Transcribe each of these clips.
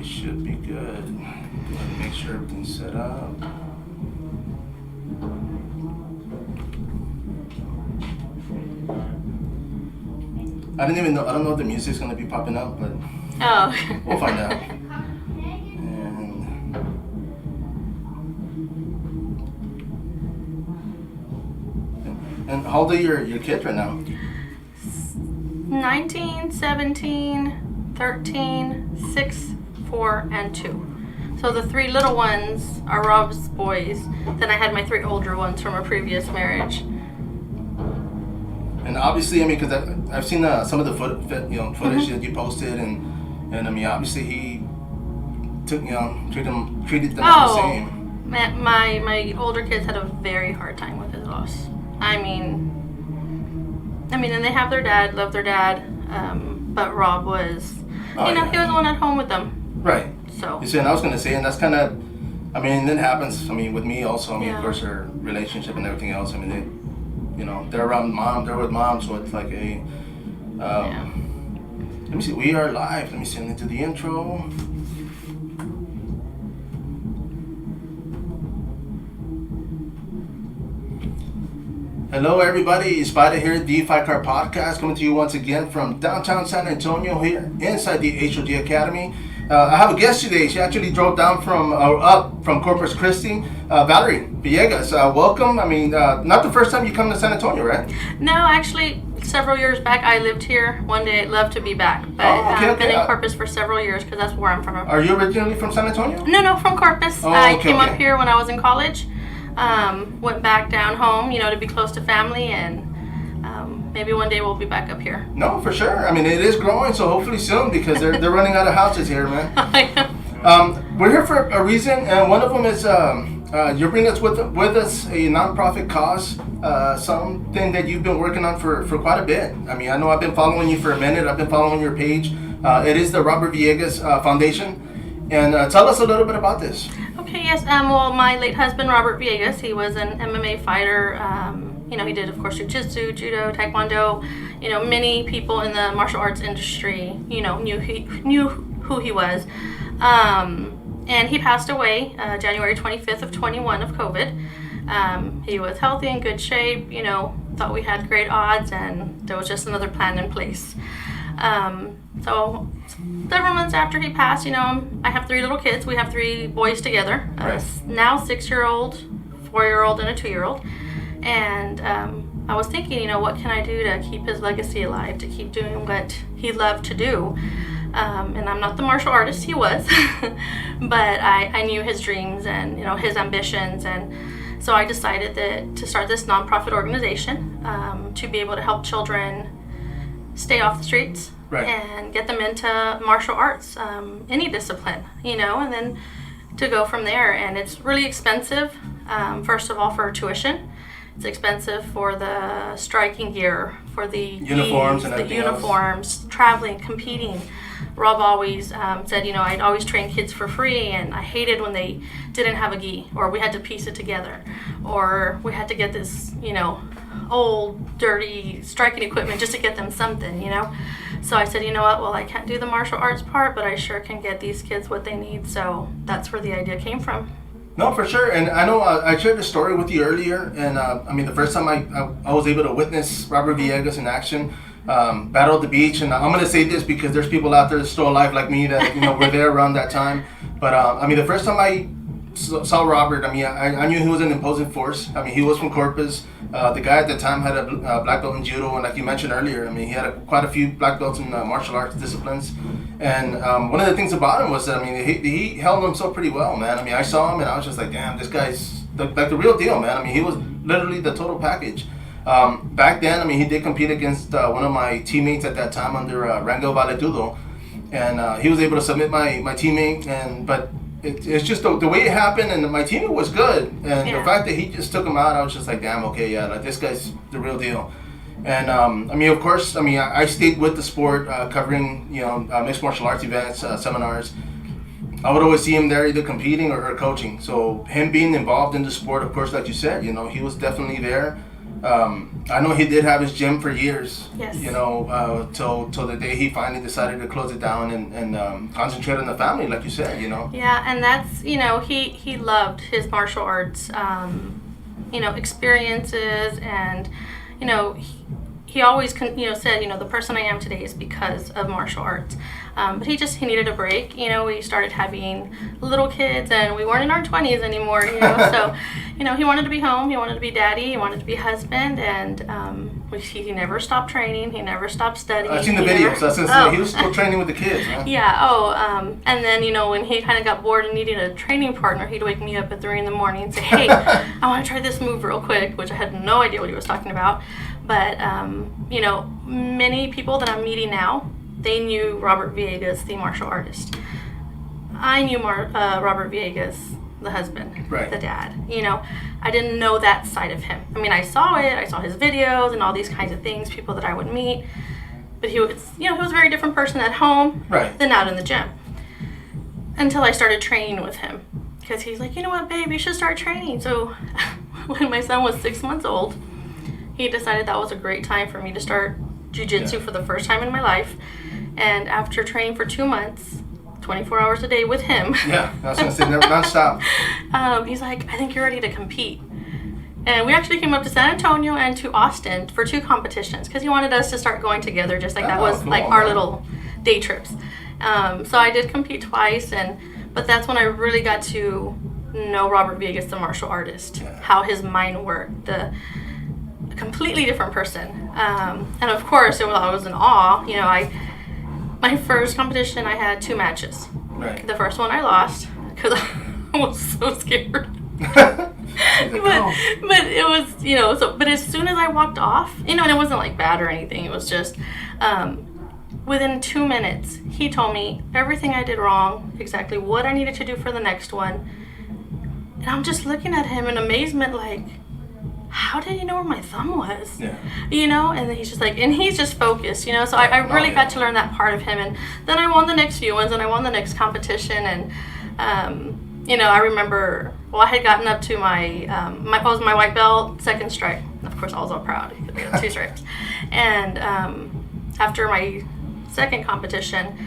we should be good. Make sure everything's set up. I don't know if the music's gonna be popping up, but we'll find out. And how old are your kids right now? 19, 17, 13, 6, 4, and 2. So the 3 little ones are Rob's boys. Then I had my 3 older ones from a previous marriage. And obviously, I mean, because I've seen some of the footage that you posted, and I mean, obviously he treated them the same. My older kids had a very hard time with his loss. I mean, and they have their dad, love their dad, but Rob was, he was the one at home with them. Right. So. You see, and I was going to say, and that's kind of, I mean, it happens, I mean, with me also, I mean, of course, our relationship and everything else, I mean, they're around mom, they're with mom, so it's like a, let me see, we are live, let me send it to the intro. Hello everybody, Spider here, the Fight Car Podcast, coming to you once again from downtown San Antonio here inside the HOG Academy. I have a guest today. She actually drove down up from Corpus Christi, Valerie Villegas. Welcome. I mean, not the first time you come to San Antonio, right? No, actually, several years back I lived here. One day I'd love to be back, but I've been in Corpus for several years because that's where I'm from. Are you originally from San Antonio? No, from Corpus. I came up here when I was in college. Went back down home, to be close to family, and maybe one day we'll be back up here. No, for sure. I mean, it is growing, so hopefully soon, because they're running out of houses here, man. We're here for a reason, and one of them is you're bringing us with us a nonprofit cause, something that you've been working on for quite a bit. I mean, I know I've been following you for a minute. I've been following your page. It is the Robert Villegas Foundation, and tell us a little bit about this. Okay, yes. Well, my late husband, Robert Villegas, he was an MMA fighter. He did, of course, jiu-jitsu, judo, taekwondo. Many people in the martial arts industry, knew who he was. And he passed away January 25th of 21 of COVID. He was healthy, in good shape, thought we had great odds, and there was just another plan in place. So several months after he passed, I have 3 little kids. We have 3 boys together. Right. Now 6-year-old, 4-year-old, and a 2-year-old. And I was thinking, what can I do to keep his legacy alive, to keep doing what he loved to do? And I'm not the martial artist he was, but I knew his dreams and, his ambitions. And so I decided to start this nonprofit organization to be able to help children stay off the streets. Right. And get them into martial arts, any discipline, and then to go from there. And it's really expensive, first of all, for tuition. It's expensive for the striking gear, for the uniforms and everything else. Traveling, competing. Rob always said, I'd always train kids for free, and I hated when they didn't have a gi, or we had to piece it together, or we had to get this, old, dirty striking equipment just to get them something, So I said, well, I can't do the martial arts part, but I sure can get these kids what they need. So that's where the idea came from. No, for sure. And I know I shared the story with you earlier. And the first time I was able to witness Robert Villegas in action, battle at the beach. And I'm going to say this because there's people out there that still alive like me that, were there around that time. But the first time I saw Robert, I knew he was an imposing force. He was from Corpus. The guy at the time had a black belt in judo, and like you mentioned earlier, he had quite a few black belts in martial arts disciplines. And one of the things about him was that, he held himself pretty well, man. I saw him, and I was just like, damn, this guy's like the real deal, man. He was literally the total package. Back then, he did compete against one of my teammates at that time under Rango Valetudo, and he was able to submit my teammate, but it's just the way it happened, and my teammate was good, and the fact that he just took him out, I was just like, damn, okay, yeah, like this guy's the real deal. And of course, I stayed with the sport, covering mixed martial arts events, seminars. I would always see him there either competing or coaching. So him being involved in the sport, of course, like you said, he was definitely there. I know he did have his gym for years. Yes. You know, till the day he finally decided to close it down and concentrate on the family, like you said. You know. Yeah, and that's, you know, he loved his martial arts, you know, experiences, and, you know, he always, you know, said, you know, the person I am today is because of martial arts. But he needed a break. You know, we started having little kids, and we weren't in our 20s anymore, you know. So, you know, he wanted to be home. He wanted to be daddy. He wanted to be husband. And he never stopped training. He never stopped studying. I've seen the videos. He was still training with the kids, right? Yeah. And then, you know, when he kind of got bored and needed a training partner, he'd wake me up at 3 a.m. and say, hey, I want to try this move real quick, which I had no idea what he was talking about. But, you know, many people that I'm meeting now, they knew Robert Villegas, the martial artist. I knew Robert Villegas, the husband, right, the dad. You know, I didn't know that side of him. I mean, I saw it. I saw his videos and all these kinds of things, people that I would meet. But he was, you know, he was a very different person at home, right, than out in the gym. Until I started training with him. Because he's like, you know what, babe, you should start training. So when my son was 6 months old, he decided that was a great time for me to start jiu-jitsu for the first time in my life. And after training for 2 months, 24 hours a day with him. Yeah, I was going to say, never nonstop. He's like, I think you're ready to compete. And we actually came up to San Antonio and to Austin for 2 competitions because he wanted us to start going together, just like that was cool, like our little day trips. So I did compete twice, but that's when I really got to know Robert Villegas, the martial artist, how his mind worked, a completely different person. And of course, I was in awe. You know, my first competition, I had 2 matches. Right. The first one I lost because I was so scared. but it was, you know, but as soon as I walked off, you know, and it wasn't like bad or anything. It was just within 2 minutes, he told me everything I did wrong, exactly what I needed to do for the next one. And I'm just looking at him in amazement, like, how did he know where my thumb was? Yeah. You know, and then he's just like, and he's just focused, you know, so I really got to learn that part of him. And then I won the next few ones, and I won the next competition. And, you know, I remember, I had gotten up to my white belt, 2nd stripe. Of course, I was all proud because I got 2 stripes. And after my 2nd competition,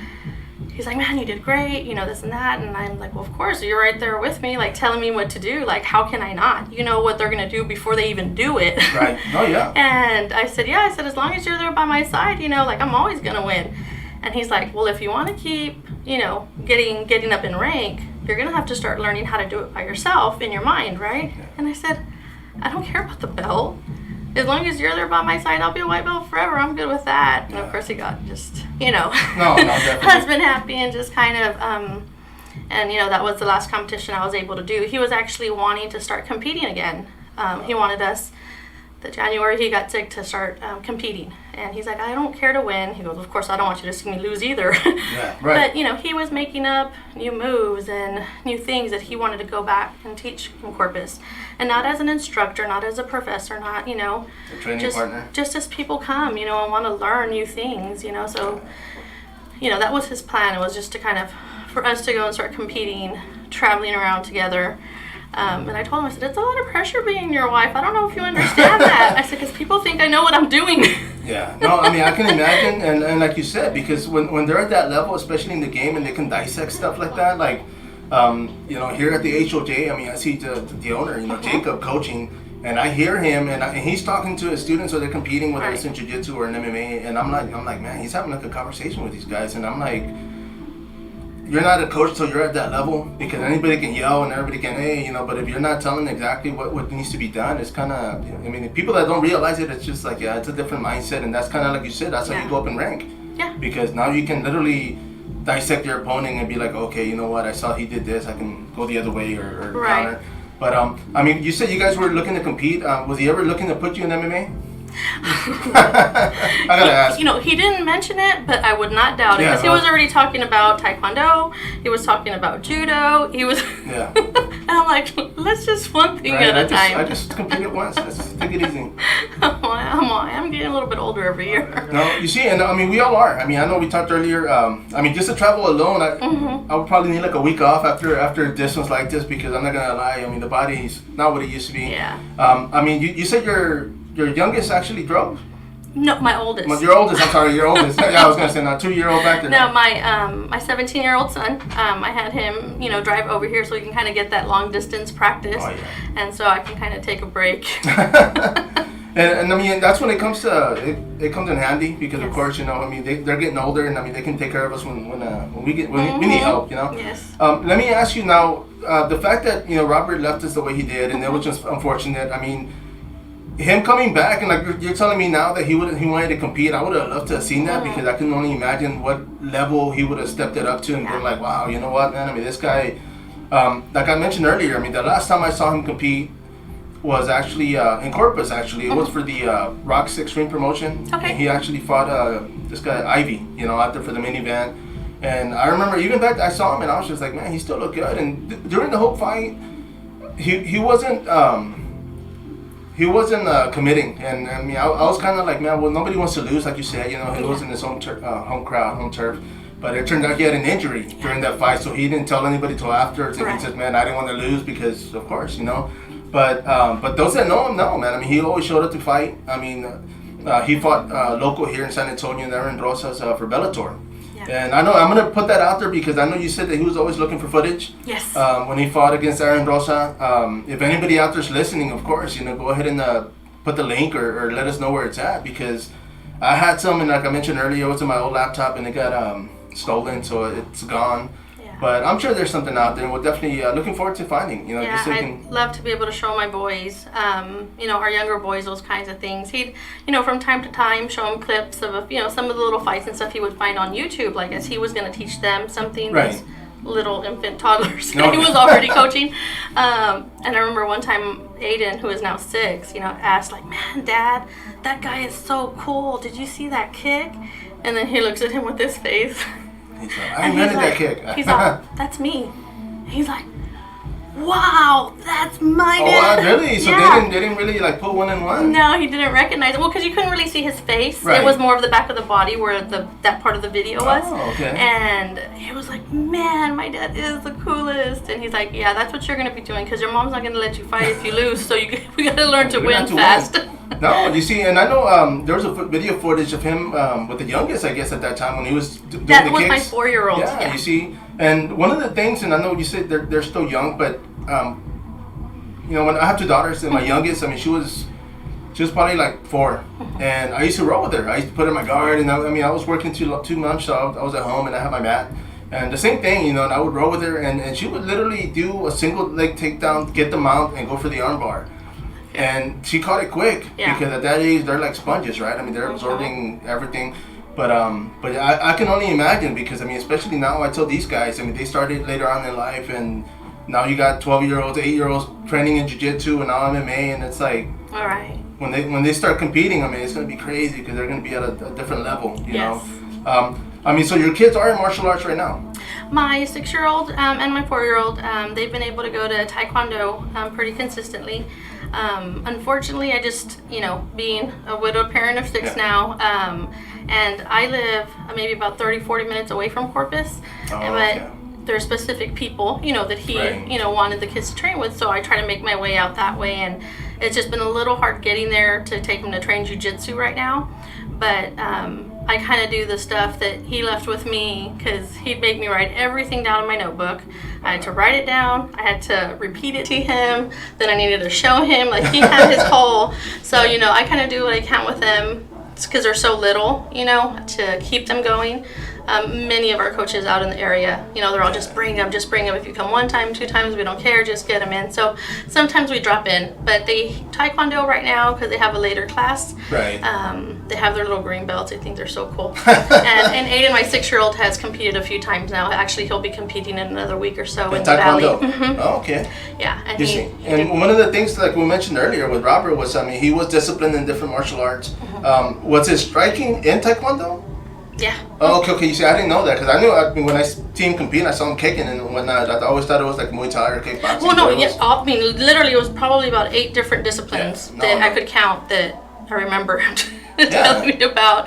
he's like, man, you did great, you know, this and that. And I'm like, well, of course, you're right there with me, like, telling me what to do. Like, how can I not? You know what they're going to do before they even do it. Right. Oh, yeah. And I said, yeah, as long as you're there by my side, you know, like, I'm always going to win. And he's like, well, if you want to keep, you know, getting up in rank, you're going to have to start learning how to do it by yourself in your mind, right? Yeah. And I said, I don't care about the belt. As long as you're there by my side, I'll be a white belt forever. I'm good with that. And of course, he got just, you know, husband happy and just kind of, and you know, that was the last competition I was able to do. He was actually wanting to start competing again. He wanted us, the January he got sick, to start competing. And he's like, I don't care to win. He goes, of course, I don't want you to see me lose either. Yeah, right. But, you know, he was making up new moves and new things that he wanted to go back and teach in Corpus. And not as an instructor, not as a professor, not, you know, a training partner. Just as people come, you know, and want to learn new things, you know. So, you know, that was his plan. It was just to kind of, for us to go and start competing, traveling around together. And I told him, I said, it's a lot of pressure being your wife. I don't know if you understand that. I said, because people think I know what I'm doing. Yeah. No, I mean, I can imagine. And like you said, because when they're at that level, especially in the game, and they can dissect stuff like that, like, you know, here at the HOJ, I mean, I see the owner, you know, Jacob coaching, and I hear him, and he's talking to his students, so they're competing, whether it's in jiu-jitsu or in MMA, and I'm like, man, he's having like a conversation with these guys, and I'm like, you're not a coach till you're at that level, because anybody can yell and everybody can, hey, you know, but if you're not telling exactly what needs to be done, it's kind of, I mean, people that don't realize it, it's just like, yeah, it's a different mindset, and that's kind of like you said, that's how you go up in rank. Yeah. Because now you can literally dissect your opponent and be like, okay, you know what, I saw he did this, I can go the other way or counter. But, I mean, you said you guys were looking to compete. Was he ever looking to put you in MMA? I gotta ask. You know, he didn't mention it, but I would not doubt it, because he was already talking about Taekwondo. He was talking about Judo. He was. Yeah. And I'm like, let's just one thing at a time. I just competed once. Let's take it easy. I'm getting a little bit older every year. No, you see, and I mean, we all are. I mean, I know we talked earlier. I mean, just to travel alone, I would probably need like a week off after a distance like this, because I'm not gonna lie. I mean, the body's not what it used to be. Yeah. I mean, you said your youngest actually drove? No, my oldest. Your oldest, I'm sorry, your oldest. Yeah, I was going to say, now 2-year-old back there. No, my 17-year-old son, I had him, drive over here so he can kind of get that long distance practice. Oh, yeah. And so I can kind of take a break. and I mean, that's when it comes to, it comes in handy because, Yes. of course, I mean, they're getting older, and I mean, they can take care of us when we need help, Yes. Let me ask you now, the fact that, Robert left us the way he did, and it was just unfortunate. I mean, him coming back, and like you're telling me now that he wanted to compete, I would have loved to have seen that because I can only imagine what level he would have stepped it up to and been like, wow, you know what, man? I mean, this guy, like I mentioned earlier, I mean, the last time I saw him compete was actually in Corpus. Actually, it was for the Rocks Extreme promotion. Okay. And he actually fought this guy Ivy, out there for the main event. And I remember even back, I saw him and I was just like, man, he still looked good. And during the whole fight, he wasn't. He wasn't committing, and I mean, I was kind of like, man, well, nobody wants to lose, like you said, he was in his home crowd, home turf, but it turned out he had an injury during that fight, so he didn't tell anybody till afterwards, and he said, man, I didn't want to lose because, of course, but those that know him know, man. I mean, he always showed up to fight. I mean, he fought local here in San Antonio, there in Rosas for Bellator. And I know I'm gonna put that out there because I know you said that he was always looking for footage. Yes. When he fought against Aaron Rosa, if anybody out there's listening, of course, go ahead and put the link or let us know where it's at because I had some, and like I mentioned earlier, it was in my old laptop and it got stolen, so it's gone. But I'm sure there's something out there, and we're definitely looking forward to finding. Just so I'd love to be able to show my boys, our younger boys, those kinds of things. He'd, from time to time, show them clips of, some of the little fights and stuff he would find on YouTube, like as he was going to teach them something. Right. Little infant toddlers. He was already coaching. And I remember one time Aiden, who is now 6, asked like, man, Dad, that guy is so cool. Did you see that kick? And then he looks at him with this face. He's like, I invented that kick. He's like, that's me. He's like, wow, that's my dad. Oh, wow, really? So they didn't really like put one in one? No, he didn't recognize it. Well, because you couldn't really see his face. Right. It was more of the back of the body where that part of the video was. Oh, okay. And he was like, man, my dad is the coolest. And he's like, yeah, that's what you're going to be doing because your mom's not going to let you fight if you lose. So we got to learn to win fast. No, you see, and I know there was a video footage of him with the youngest, I guess, at that time when he was doing the kicks. That was my 4-year-old. Yeah, you see, and one of the things, and I know you said they're still young, but when I have 2 daughters, and my youngest, I mean, she was probably like 4, and I used to roll with her. I used to put her in my guard, and I was working 2 months, so I was at home and I had my mat. And the same thing, and I would roll with her, and she would literally do a single leg takedown, get the mount, and go for the armbar. And she caught it quick because at that age they're like sponges, right? I mean, they're absorbing everything. But I can only imagine because I mean, especially now I tell these guys, I mean, they started later on in life, and now you got 12-year-olds, 8-year-olds training in jiu-jitsu and now MMA, and it's like, all right, when they start competing, I mean, it's gonna be crazy because they're gonna be at a different level, you know. I mean, so your kids are in martial arts right now? My 6-year-old and my 4-year-old, they've been able to go to Taekwondo pretty consistently. Unfortunately, I just, being a widowed parent of 6 now, and I live maybe about 30-40 minutes away from Corpus, but there are specific people, that he, wanted the kids to train with, so I try to make my way out that way, and it's just been a little hard getting there to take him to train jiu-jitsu right now, but I kind of do the stuff that he left with me because he'd make me write everything down in my notebook. I had to write it down. I had to repeat it to him. Then I needed to show him. Like, he had his whole... So, I kind of do what I can with them because they're so little, to keep them going. Many of our coaches out in the area, they're all just bring them. If you come 1 time, 2 times, we don't care, just get them in. So sometimes we drop in, but they Taekwondo right now because they have a later class. Right. They have their little green belts. I think they're so cool. and Aiden, my 6-year-old, has competed a few times now. Actually, he'll be competing in another week or so in the Valley. Mm-hmm. Oh, okay. Yeah, and and one of the things, like we mentioned earlier with Robert, was he was disciplined in different martial arts. Mm-hmm. Was his striking in Taekwondo? Yeah. Oh, okay. You see, I didn't know that because I knew when I see him compete, I saw him kicking and whatnot. I always thought it was like Muay Thai or kickboxing. Well, no, I mean, literally, it was probably about 8 different disciplines I could count that I remember telling me about.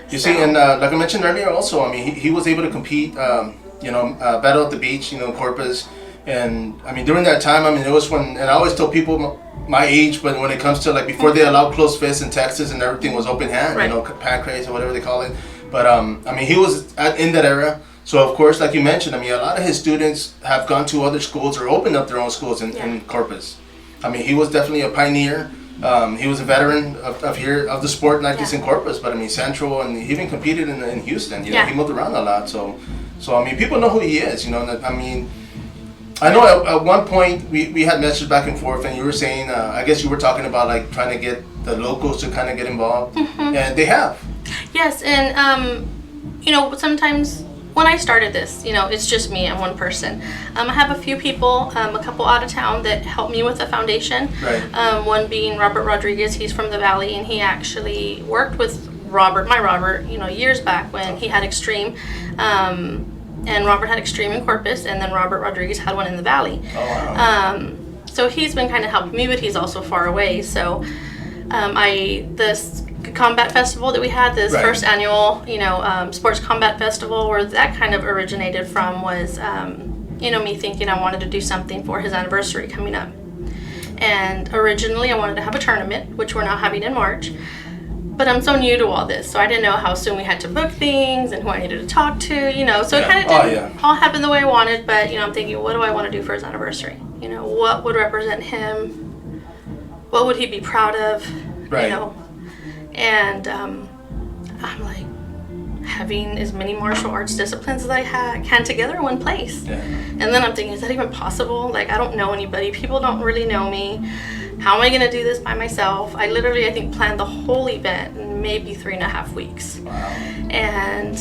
You see, and like I mentioned earlier, also, I mean, he was able to compete. Battle at the beach, Corpus. And I mean, during that time, I mean, it was when, and I always tell people my age, but when it comes to like before they allowed closed fists in Texas and everything was open hand, Right. you know, pancrase or whatever they call it. But I mean, he was in that era. So of course, like you mentioned, I mean, a lot of his students have gone to other schools or opened up their own schools in Corpus. I mean, he was definitely a pioneer. He was a veteran of here, of the sport, not just in Corpus, but I mean Central, and he even competed in Houston. You know, he moved around a lot. So I mean, people know who he is. You know, and I mean, I know at one point we had messages back and forth, and you were saying, I guess you were talking about like trying to get the locals to kind of get involved, and they have. Yes, and you know, sometimes when I started this, you know, it's just me. I'm one person. I have a few people, a couple out of town that help me with the foundation. Right. One being Robert Rodriguez. He's from the Valley, and he actually worked with Robert, you know, years back when he had Extreme. And Robert had Extreme in Corpus, and then Robert Rodriguez had one in the Valley. Oh, wow. So he's been kind of helping me, but he's also far away. So this combat festival that we had, this first annual, you know, sports combat festival, where that kind of originated from was, you know, me thinking I wanted to do something for his anniversary coming up. And originally I wanted to have a tournament, which we're now having in March. But I'm so new to all this, so I didn't know how soon we had to book things and who I needed to talk to, you know. So it kind of didn't all happen the way I wanted, but, you know, I'm thinking, what do I want to do for his anniversary? You know, what would represent him? What would he be proud of? Right. You know? And I'm like, having as many martial arts disciplines as I can together in one place. Yeah. And then I'm thinking, is that even possible? Like, I don't know anybody. People don't really know me. How am I going to do this by myself? I think, planned the whole event in maybe 3.5 weeks. Wow. And,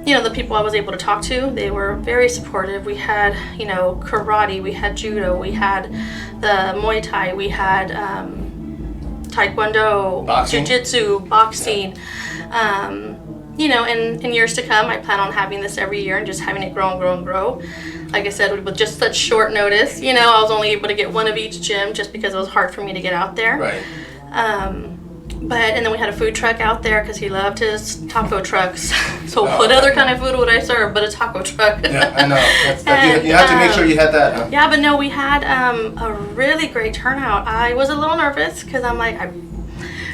you know, the people I was able to talk to, they were very supportive. We had, you know, karate, we had judo, we had the Muay Thai, we had Taekwondo, Jiu-Jitsu, boxing. You know, in years to come, I plan on having this every year and just having it grow and grow and grow. Like I said, with just such short notice, you know, I was only able to get one of each gym just because it was hard for me to get out there. Right. And then we had a food truck out there because he loved his taco trucks. So what other kind of food would I serve but a taco truck? Yeah, I know. You have to make sure you had that, huh? Yeah, but no, we had a really great turnout. I was a little nervous because I'm like, I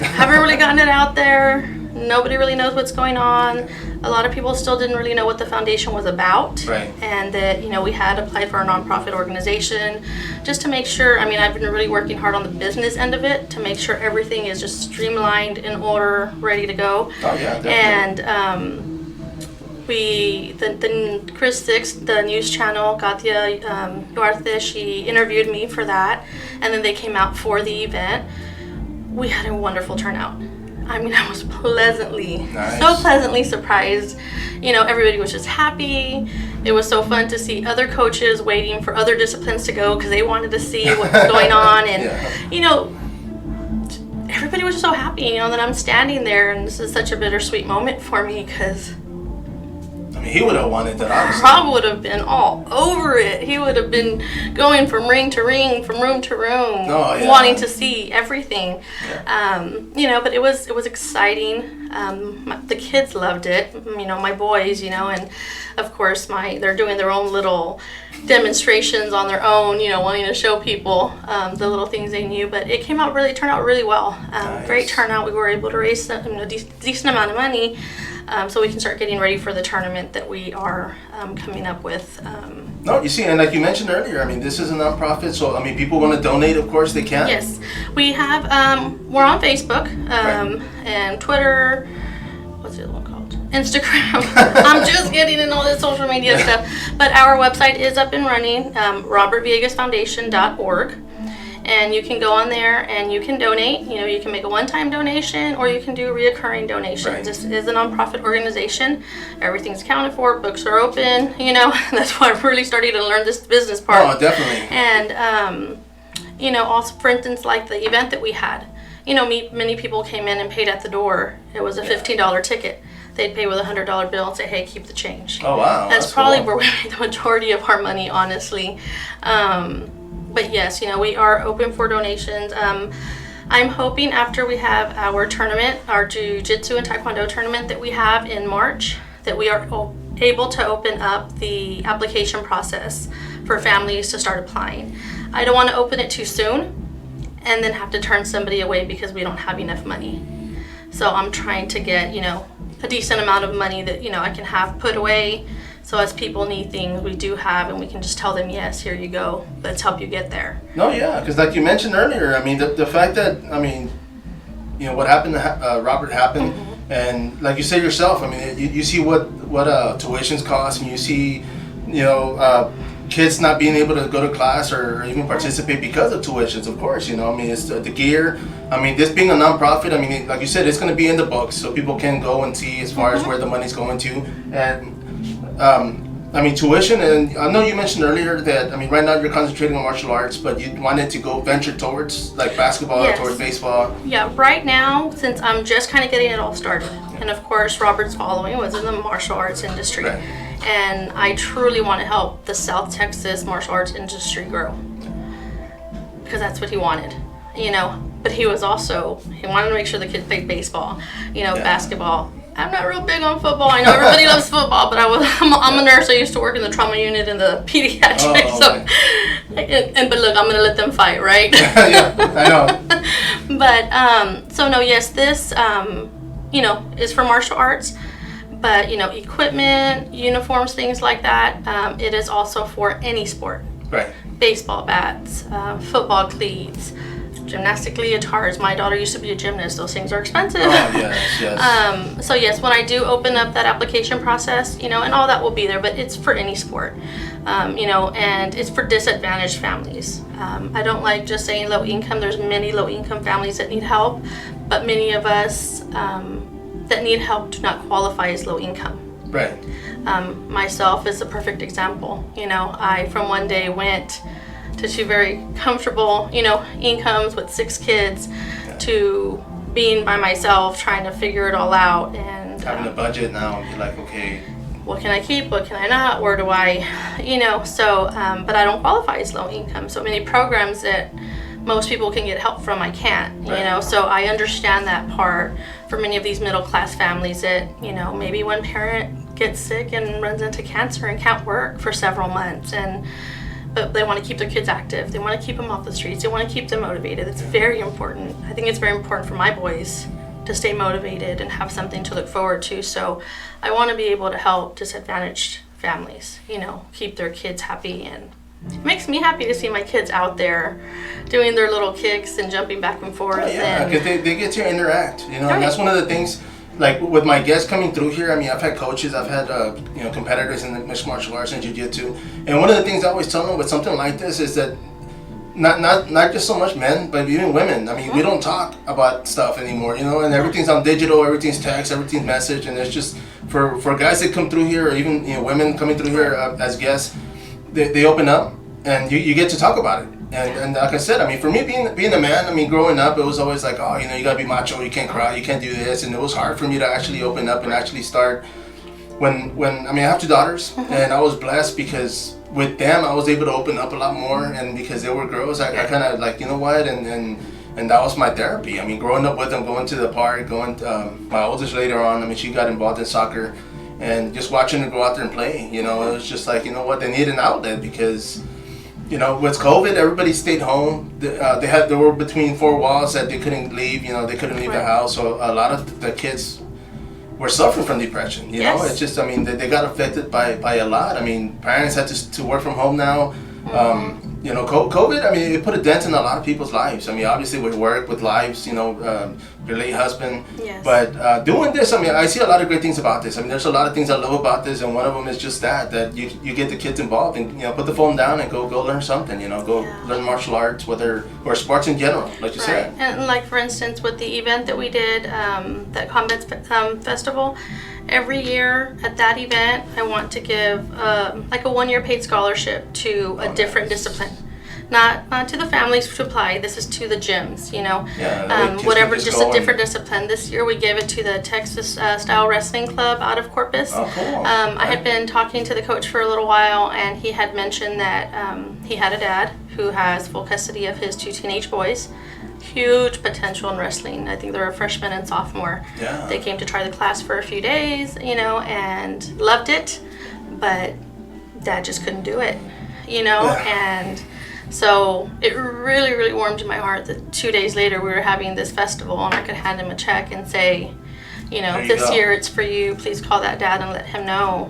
haven't really gotten it out there. Nobody really knows what's going on. A lot of people still didn't really know what the foundation was about. Right. And that, you know, we had applied for a nonprofit organization just to make sure, I mean, I've been really working hard on the business end of it to make sure everything is just streamlined, in order, ready to go. Oh, yeah, definitely. And the Chris Six, the news channel, Katia Duarte, she interviewed me for that. And then they came out for the event. We had a wonderful turnout. I mean, I was so pleasantly surprised. You know, everybody was just happy. It was so fun to see other coaches waiting for other disciplines to go because they wanted to see what was going on. And, you know, everybody was just so happy, you know, that I'm standing there. And this is such a bittersweet moment for me because I mean, he would have wanted that, honestly. Rob would have been all over it. He would have been going from ring to ring, from room to room, wanting to see everything. Yeah. You know, but it was exciting. The kids loved it. You know, my boys. You know, and of course, they're doing their own little demonstrations on their own. You know, wanting to show people the little things they knew. But it turned out really well. Great turnout. We were able to raise a decent amount of money. So we can start getting ready for the tournament that we are coming up with. No, you see, and like you mentioned earlier, I mean, this is a nonprofit, so I mean, people want to donate, of course they can. Yes, we have. We're on Facebook and Twitter. What's the other one called? Instagram. I'm just getting in all this social media stuff, but our website is up and running. RobertVillegasFoundation.org. And you can go on there and you can donate. You know, you can make a one-time donation or you can do reoccurring donations. Right. This is a nonprofit organization. Everything's accounted for. Books are open. You know, that's why I'm really starting to learn this business part. Oh, definitely. And, you know, also, for instance, like the event that we had, you know, many people came in and paid at the door. It was a $15 ticket. They'd pay with a $100 bill and say, hey, keep the change. Oh, wow. That's probably where we made the majority of our money, honestly. But yes, you know, we are open for donations. I'm hoping after we have our tournament, our Jiu-Jitsu and Taekwondo tournament that we have in March, that we are able to open up the application process for families to start applying. I don't want to open it too soon and then have to turn somebody away because we don't have enough money. So I'm trying to get, a decent amount of money that, I can have put away. So as people need things, we do have, and we can just tell them, yes, here you go. Let's help you get there. No, yeah, because like you mentioned earlier, I mean, the fact that, what happened to Robert happened, and like you said yourself, I mean, you see what tuitions cost, and you see, kids not being able to go to class or even participate because of tuitions, of course, it's the gear. I mean, this being a nonprofit, I mean, like you said, it's going to be in the books so people can go and see as far as where the money's going to. And, tuition, and I know you mentioned earlier that, right now you're concentrating on martial arts, but you wanted to go venture towards, like, basketball, Yes. towards baseball. Yeah, right now, since I'm just kind of getting it all started, and of course, Robert's following was in the martial arts industry. Right. And I truly want to help the South Texas martial arts industry grow. Because that's what he wanted, But he wanted to make sure the kids played baseball, basketball. I'm not real big on football. I know everybody loves football, but I'm a nurse. I used to work in the trauma unit in the pediatrics. But look, I'm gonna let them fight, right? Yeah, I know. But yes, this is for martial arts. But equipment, uniforms, things like that. It is also for any sport. Right. Baseball bats, football cleats, gymnastic leotards. My daughter used to be a gymnast. Those things are expensive. Oh, yes. So yes, when I do open up that application process, and all that will be there, but it's for any sport, and it's for disadvantaged families. I don't like just saying low income. There's many low income families that need help, but many of us that need help do not qualify as low income. Right. Myself is a perfect example. I from one day went to two very comfortable, incomes with 6 kids, to being by myself, trying to figure it all out, and having a budget now, and be like, okay, what can I keep? What can I not? Where do I, but I don't qualify as low income. So many programs that most people can get help from, I can't, Right. So I understand that part for many of these middle class families that, maybe one parent gets sick and runs into cancer and can't work for several months, but they want to keep their kids active. They want to keep them off the streets. They want to keep them motivated. It's very important. I think it's very important for my boys to stay motivated and have something to look forward to. So I want to be able to help disadvantaged families, keep their kids happy. And it makes me happy to see my kids out there doing their little kicks and jumping back and forth. Oh, yeah, because they get to interact, Right. and that's one of the things, like with my guests coming through here, I've had coaches, I've had, competitors in the mixed martial arts and jiu-jitsu, and one of the things I always tell them with something like this is that not just so much men, but even women, we don't talk about stuff anymore, and everything's on digital, everything's text, everything's message, and it's just, for guys that come through here, or even, women coming through here as guests, they open up, and you get to talk about it. And like I said, for me being a man, growing up, it was always like, oh, you gotta be macho, you can't cry, you can't do this, and it was hard for me to actually open up and actually start. When I have 2 daughters, and I was blessed because with them I was able to open up a lot more, and because they were girls, I kind of like, and that was my therapy. Growing up with them, going to the park, my oldest later on, she got involved in soccer, and just watching her go out there and play, it was just like, they need an outlet because. With COVID, everybody stayed home. They were between 4 walls that they couldn't leave. They couldn't leave the house. So a lot of the kids were suffering from depression. Yes. It's just, they got affected by a lot. Parents had to work from home now. COVID, it put a dent in a lot of people's lives. Obviously with work, with lives, your late husband. Yes. But doing this, I see a lot of great things about this. There's a lot of things I love about this, and one of them is just that you get the kids involved and, put the phone down and go learn something, go learn martial arts, or sports in general, like you said. And like for instance, with the event that we did, that Combat Festival, every year at that event, I want to give like a 1-year paid scholarship to a different discipline. Not to the families to apply. This is to the gyms, whatever, just a different discipline. This year we gave it to the Texas Style Wrestling Club out of Corpus. Oh, cool. I had been talking to the coach for a little while, and he had mentioned that he had a dad who has full custody of his 2 teenage boys. Huge potential in wrestling. I think they're a freshman and sophomore. Yeah. They came to try the class for a few days, and loved it. but Dad just couldn't do it, and so it really, really warmed my heart that 2 days later we were having this festival and I could hand him a check and say, this year it's for you. Please call that dad and let him know.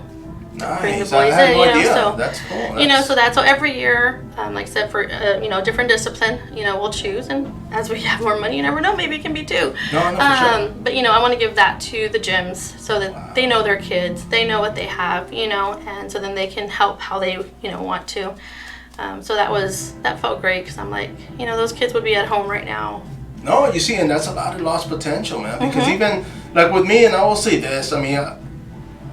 Nice. Bring the boys I had no in, idea. So that's cool. So every year, like I said, for different discipline, we'll choose, and as we have more money, you never know, maybe it can be two. No, for sure. But I want to give that to the gyms so that they know their kids, they know what they have, and so then they can help how they want to. So that felt great because I'm like, those kids would be at home right now. No, you see, and that's a lot of lost potential, man. Because even like with me, and I will say this, I mean,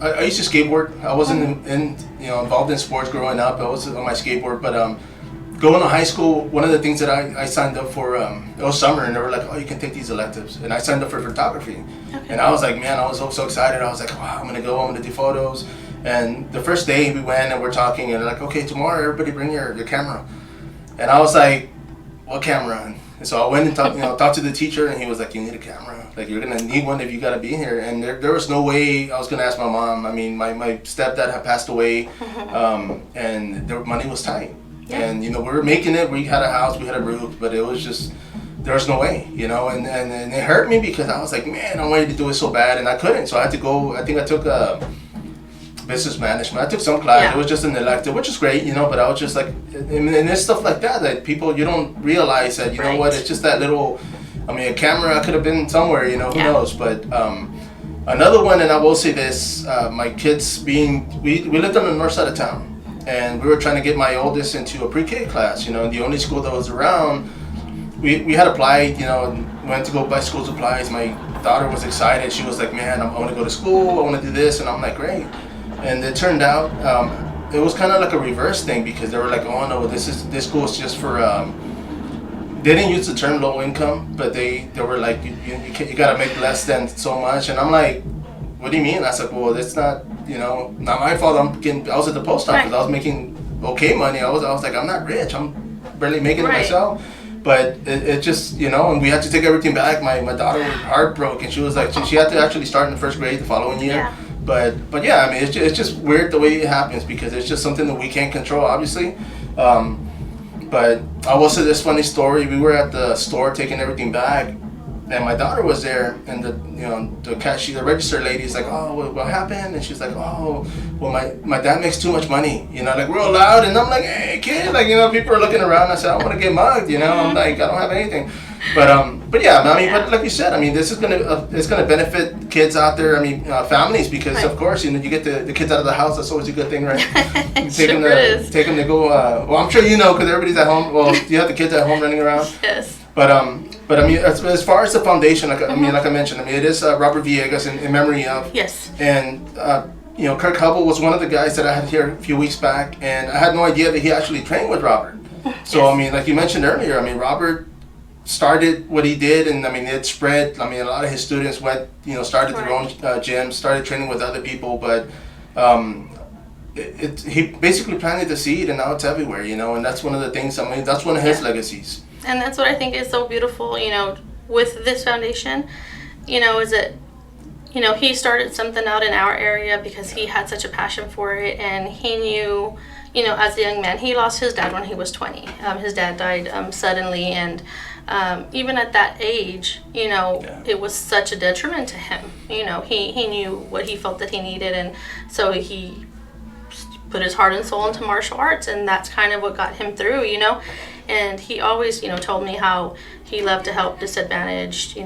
I used to skateboard. I wasn't involved in sports growing up. I was on my skateboard, but going to high school, one of the things that I signed up for, it was summer, and they were like, oh, you can take these electives, and I signed up for photography, and I was like, man, I was so excited. I was like, wow, I'm gonna go, I'm gonna do photos. And the first day we went and we're talking, and they're like, okay, tomorrow everybody bring your camera, and I was like, what camera? And so I went and talked to the teacher, and he was like, you need a camera. Like, you're going to need one if you got to be here. And there was no way I was going to ask my mom. I mean, my stepdad had passed away, and the money was tight. Yeah. And, we were making it. We had a house, we had a roof, but it was just, there was no way, and it hurt me because I was like, man, I wanted to do it so bad, and I couldn't. So I had to go, I think I took business management. I took some class. It was just an elective, which is great, but I was just like, and there's stuff like that people, you don't realize that, you know what, it's just that little, I mean, a camera could have been somewhere, who knows. But another one, and I will say this, my kids we lived on the north side of town, and we were trying to get my oldest into a pre-K class, and the only school that was around, we had applied, went to go buy school supplies. My daughter was excited. She was like, man, I want to go to school, I want to do this, and I'm like, great. And it turned out it was kind of like a reverse thing because they were like, oh no, this school is just for. They didn't use the term low income, but they were like, you gotta make less than so much. And I'm like, what do you mean? I said, well, that's not not my fault. I was at the post office. I was making okay money. I was like, I'm not rich. I'm barely making it myself. But it just and we had to take everything back. My daughter was heartbroken. She was like, she had to actually start in the first grade the following year. Yeah. But yeah, I mean, it's just weird the way it happens because it's just something that we can't control, obviously. But I will say this funny story. We were at the store taking everything back, and my daughter was there, and the cashier, the register lady is like, oh, what happened? And she's like, oh, well, my dad makes too much money, like real loud. And I'm like, hey, kid, like, people are looking around. I said, I want to get mugged, I'm like, I don't have anything. But yeah, I mean, but like you said, I mean, this is it's gonna benefit kids out there. I mean, families, because of course, you get the kids out of the house. That's always a good thing, right? Take them to go. Well, I'm sure because everybody's at home. Well, you have the kids at home running around. Yes. But I mean, as far as the foundation, like I mean, like I mentioned, I mean, it is Robert Villegas in memory of. Yes. And Kirk Hubble was one of the guys that I had here a few weeks back, and I had no idea that he actually trained with Robert. So yes. I mean, like you mentioned earlier, I mean, Robert started what he did, and I mean, it spread. I mean, a lot of his students went, started their own gyms, started training with other people, but he basically planted the seed, and now it's everywhere, and that's one of the things. I mean, that's one of his legacies. And that's what I think is so beautiful, with this foundation, is that, he started something out in our area because he had such a passion for it, and he knew, as a young man, he lost his dad when he was 20. His dad died suddenly, and even at that age, it was such a detriment to him. He knew what he felt that he needed, and so he put his heart and soul into martial arts, and that's kind of what got him through, And he always, told me how he loved to help disadvantaged,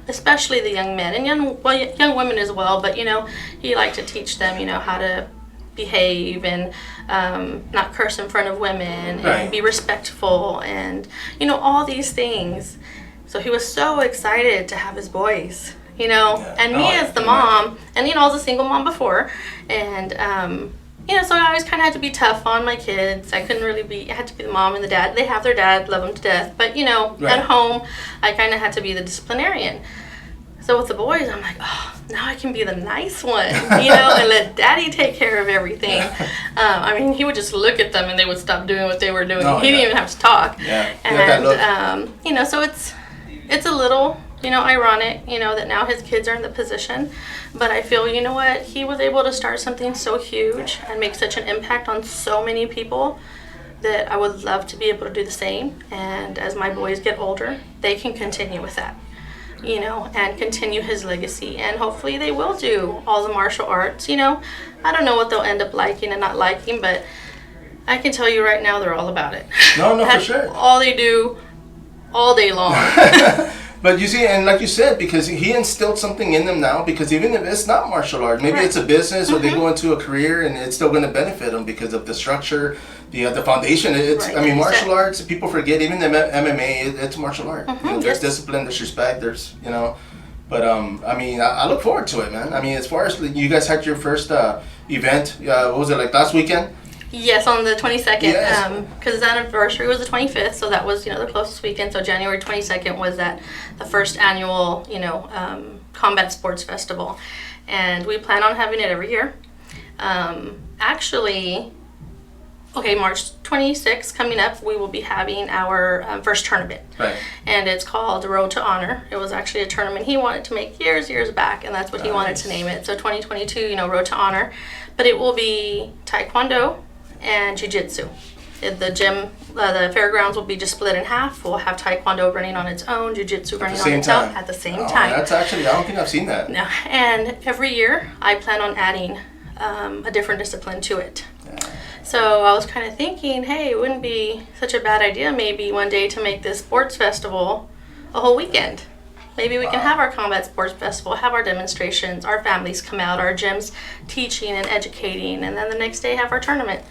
especially the young men and young women as well. But he liked to teach them, how to behave and not curse in front of women and be respectful and all these things. So he was so excited to have his boys, and me as the mom, and I was a single mom before, and so I always kind of had to be tough on my kids. I had to be the mom and the dad. They have their dad, love them to death, but at home I kind of had to be the disciplinarian. So with the boys, I'm like, oh, now I can be the nice one, and let daddy take care of everything. I mean, he would just look at them and they would stop doing what they were doing. He didn't even have to talk. Yeah. And, so it's a little ironic, that now his kids are in the position. But I feel, he was able to start something so huge and make such an impact on so many people that I would love to be able to do the same. And as my boys get older, they can continue with that, and continue his legacy. And hopefully they will do all the martial arts. I don't know what they'll end up liking and not liking, but I can tell you right now they're all about it. No, for That's sure. all they do all day long. But you see, and like you said, because he instilled something in them now, because even if it's not martial arts, maybe it's a business or they go into a career and it's still going to benefit them because of the structure, the foundation. Martial arts, people forget, even the MMA, it's martial art. There's discipline, there's respect, there's, But, I look forward to it, man. As far as you guys had your first event, what was it, like last weekend? Yes, on the 22nd, Yes. because his anniversary was the 25th, so that was, the closest weekend. So January 22nd was the first annual, combat sports festival. And we plan on having it every year. March 26th coming up, we will be having our first tournament. Right. And it's called the Road to Honor. It was actually a tournament he wanted to make years back, and that's what he wanted to name it. So 2022, Road to Honor. But it will be Taekwondo and Jiu-Jitsu. The gym, the fairgrounds will be just split in half. We'll have Taekwondo running on its own, Jiu-Jitsu running on its own at the same time. That's actually, I don't think I've seen that. No, and every year I plan on adding a different discipline to it. Yeah. So I was kind of thinking, hey, it wouldn't be such a bad idea maybe one day to make this sports festival a whole weekend. Maybe we can have our combat sports festival, have our demonstrations, our families come out, our gyms teaching and educating, and then the next day have our tournament.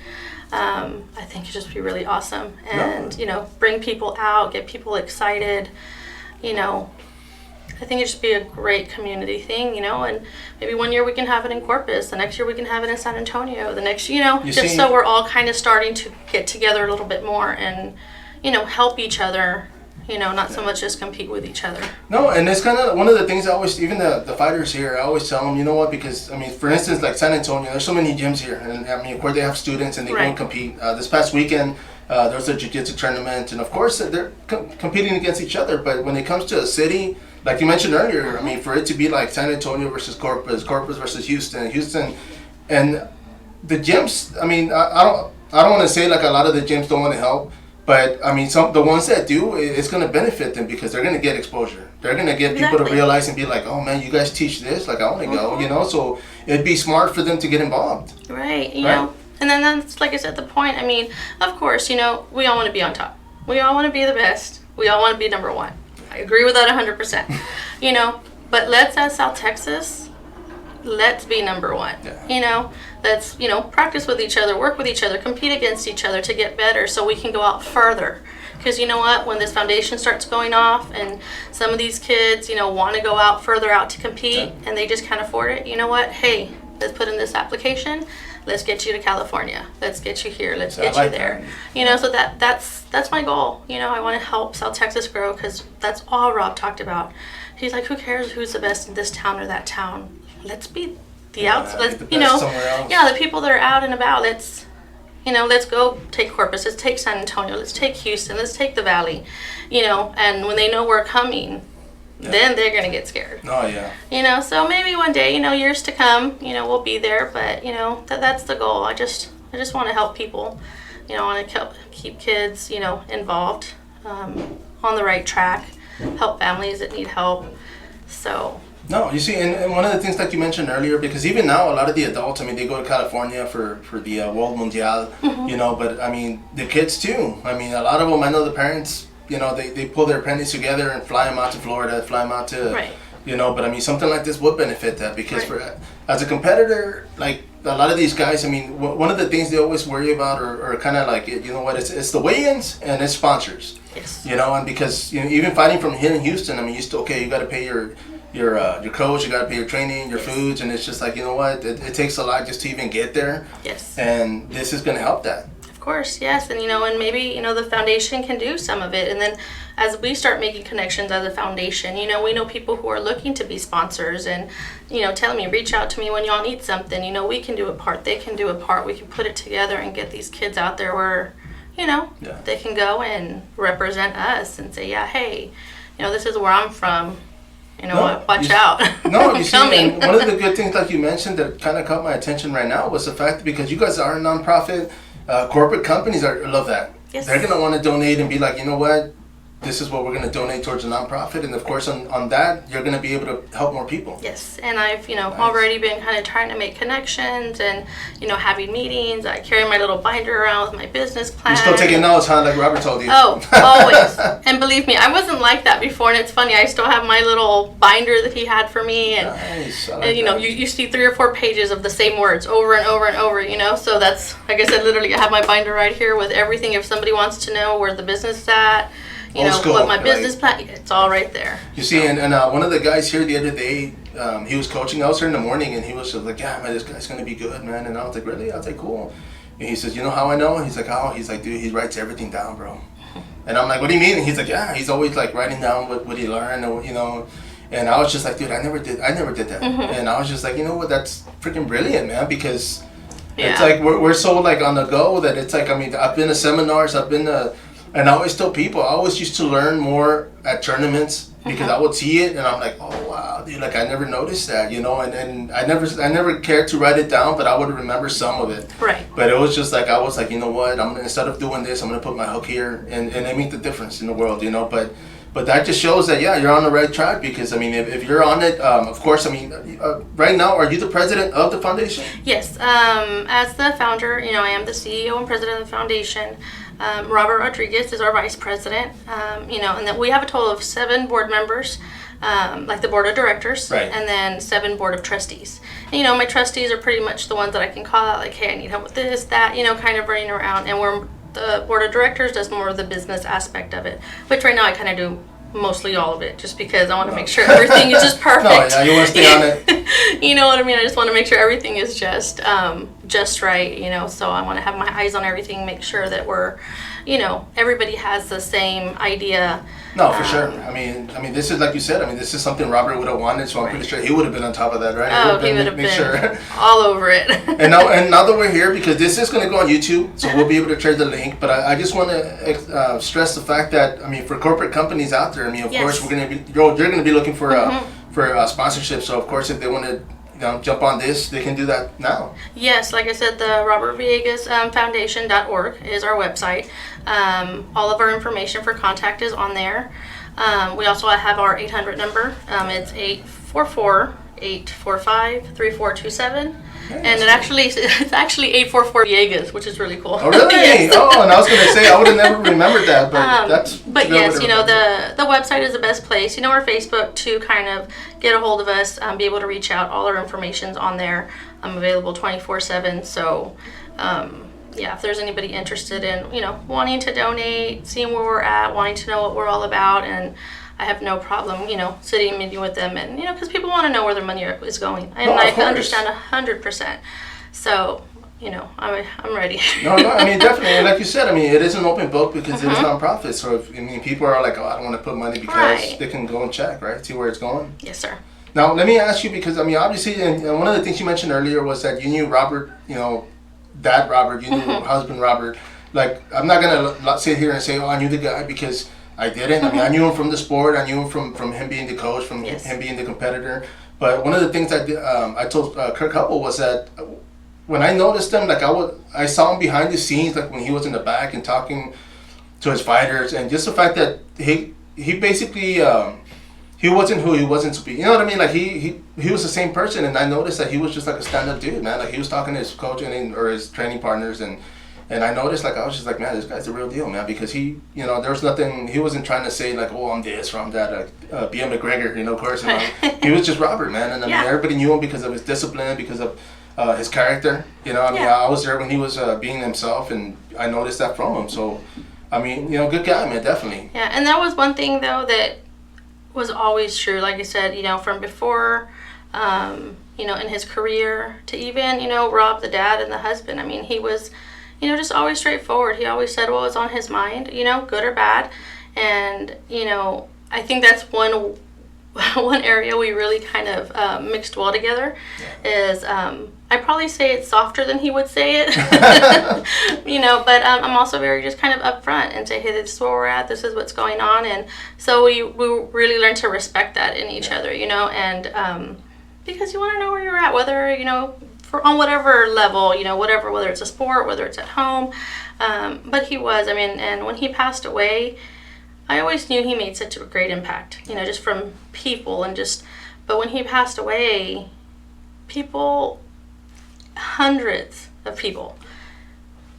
I think it'd just be really awesome. And, bring people out, get people excited. I think it'd just be a great community thing, and maybe one year we can have it in Corpus, the next year we can have it in San Antonio, the next, so we're all kind of starting to get together a little bit more and, help each other. Not so much just compete with each other. No, and it's kind of one of the things I always, even the fighters here, I always tell them, you know what, because, for instance, like San Antonio, there's so many gyms here. And, of course, they have students and they go and compete. This past weekend, there was a jiu-jitsu tournament. And, of course, they're competing against each other. But when it comes to a city, like you mentioned earlier, for it to be like San Antonio versus Corpus versus Houston, and the gyms, I don't want to say like a lot of the gyms don't want to help. But the ones that do, it's going to benefit them because they're going to get exposure. They're going to get people to realize and be like, oh man, you guys teach this, like I want to go, So it'd be smart for them to get involved. Right, you know. And then that's, like I said, the point. Of course, we all want to be on top. We all want to be the best. We all want to be number one. I agree with that 100%. But let's, as South Texas, let's be number one. Yeah. Let's, practice with each other, work with each other, compete against each other to get better so we can go out further. Because you know what, when this foundation starts going off and some of these kids, want to go out further out to compete and they just can't afford it, you know what, hey, let's put in this application, let's get you to California, let's get you here, let's get you there. So that's my goal. I want to help South Texas grow because that's all Rob talked about. He's like, who cares who's the best in this town or that town? Let's be the the people that are out and about. Let's go take Corpus, let's take San Antonio, let's take Houston, let's take the Valley, and when they know we're coming, then they're gonna get scared. Oh yeah. So maybe one day, years to come, we'll be there, but that's the goal. I just want to help people, I want to keep kids, involved, on the right track, help families that need help. So. No, you see, and one of the things like you mentioned earlier, because even now a lot of the adults, they go to California for the World Mundial, but the kids too. A lot of them, I know the parents, they pull their apprentices together and fly them out to Florida, fly them out to, but something like this would benefit that because as a competitor, like a lot of these guys, one of the things they always worry about or kind of like, it's the weigh-ins and it's sponsors. Yes. And because, even fighting from here in Houston, you got to pay your coach, you got to pay your training, your foods, and it's just like, it takes a lot just to even get there. Yes. And this is going to help that. Of course, yes. And, and maybe, the foundation can do some of it. And then as we start making connections as a foundation, we know people who are looking to be sponsors and, telling me, reach out to me when y'all need something. We can do a part, they can do a part. We can put it together and get these kids out there where, they can go and represent us and say, yeah, hey, this is where I'm from. Watch out. No, I'm you see, coming. and one of the good things, like you mentioned, that kind of caught my attention right now was the fact that because you guys are a nonprofit, corporate companies love that. Yes. They're going to want to donate and be like, you know what? This is what we're going to donate towards a nonprofit, and of course, on that, you're going to be able to help more people. Yes, and I've already been kind of trying to make connections and having meetings. I carry my little binder around with my business plan. You're still taking notes, huh? Like Robert told you. Oh, always. And believe me, I wasn't like that before, and it's funny. I still have my little binder that he had for me, and nice. and you see 3 or 4 pages of the same words over and over and over. So that's, like I said, literally I have my binder right here with everything. If somebody wants to know where the business is at. What my business plan, it's all right there. You see, and one of the guys here the other day, he was coaching. I was here in the morning, and he was just like, yeah, man, this guy's going to be good, man. And I was like, really? I was like, cool. And he says, you know how I know? And he's like, how? He's like, dude, he writes everything down, bro. And I'm like, what do you mean? And he's like, yeah, he's always like writing down what he learned, or, And I was just like, dude, I never did that. And I was just like, you know what? That's freaking brilliant, man, because it's like we're so like on the go that it's like, I mean, I've been to seminars, and I always tell people, I always used to learn more at tournaments because I would see it and I'm like, oh wow, dude, like I never noticed that, and I never cared to write it down, but I would remember some of it. Right. But it was just like, I was like, you know what, instead of doing this, I'm gonna put my hook here, and it make the difference in the world, But that just shows that, yeah, you're on the right track because, I mean, if you're on it, of course, I mean, right now, are you the president of the foundation? Yes. As the founder, I am the CEO and president of the foundation. Robert Rodriguez is our vice president, and then we have a total of 7 board members, like the board of directors, right. And then 7 board of trustees. And, my trustees are pretty much the ones that I can call out, like, hey, I need help with this, that, kind of running around. And the board of directors does more of the business aspect of it, which right now I kind of do mostly all of it, just because I want to make sure everything is just perfect. No, yeah, you want to stay on it. You know what I mean? I just want to make sure everything is just right, so I want to have my eyes on everything, make sure that we're, everybody has the same idea. No, for sure. I mean, this is like you said. I mean, this is something Robert would have wanted, so I'm pretty sure he would have been on top of that, right? Oh, he would have been all over it. and now that we're here, because this is going to go on YouTube, so we'll be able to share the link. But I just want to stress the fact that, I mean, for corporate companies out there, I mean, of course, you're going to be looking for sponsorship. So of course, if they want to jump on this, they can do that now. Yes, like I said, the Robert Villegas Foundation.org is our website. All of our information for contact is on there. We also have our 800 number. It's 844-845-3427. And it's actually 844 Villegas, which is really cool. Oh, really? Yes. Oh, and I was going to say, I would have never remembered that, but But yes, the website is the best place. Or Facebook to kind of get a hold of us, be able to reach out. All our information's on there. I'm available 24/7. So, if there's anybody interested in, wanting to donate, seeing where we're at, wanting to know what we're all about, and I have no problem, sitting and meeting with them, and because people want to know where their money is going, and I can understand 100%. So, I'm ready. No, I mean, definitely, and like you said, I mean, it is an open book because it is nonprofit. So if people are like, oh, I don't want to put money, because they can go and check, right, see where it's going. Yes, sir. Now, let me ask you, because I mean, obviously, and one of the things you mentioned earlier was that you knew Robert, Dad Robert, you knew husband Robert. Like, I'm not gonna sit here and say, oh, I knew the guy, because I didn't. I mean, I knew him from the sport. I knew him from him being the coach, from him being the competitor. But one of the things I told Kirk Hubbell was that when I noticed him, like I saw him behind the scenes, like when he was in the back and talking to his fighters, and just the fact that he basically he wasn't who he wasn't to be. You know what I mean? Like he was the same person, and I noticed that he was just like a stand-up dude, man. Like he was talking to his coach or his training partners, and I noticed, like, I was just like, man, this guy's the real deal, man, because he, there was nothing, he wasn't trying to say, like, oh, I'm this or I'm that, like, B.M. McGregor, of course. He was just Robert, man, and I mean, everybody knew him because of his discipline, because of his character, I was there when he was being himself, and I noticed that from him, so, I mean, good guy, man, definitely. Yeah, and that was one thing, though, that was always true, like I said, from before, in his career to even, Rob, the dad, and the husband. I mean, he was, just always straightforward. He always said what was on his mind, good or bad. And, I think that's one one area we really kind of mixed well together is I probably say it softer than he would say it, but I'm also very just kind of upfront and say, hey, this is where we're at, this is what's going on. And so we really learn to respect that in each other, and because you want to know where you're at, whether, on whatever level, whether it's a sport, whether it's at home. But he was, and when he passed away, I always knew he made such a great impact, just from people but when he passed away, hundreds of people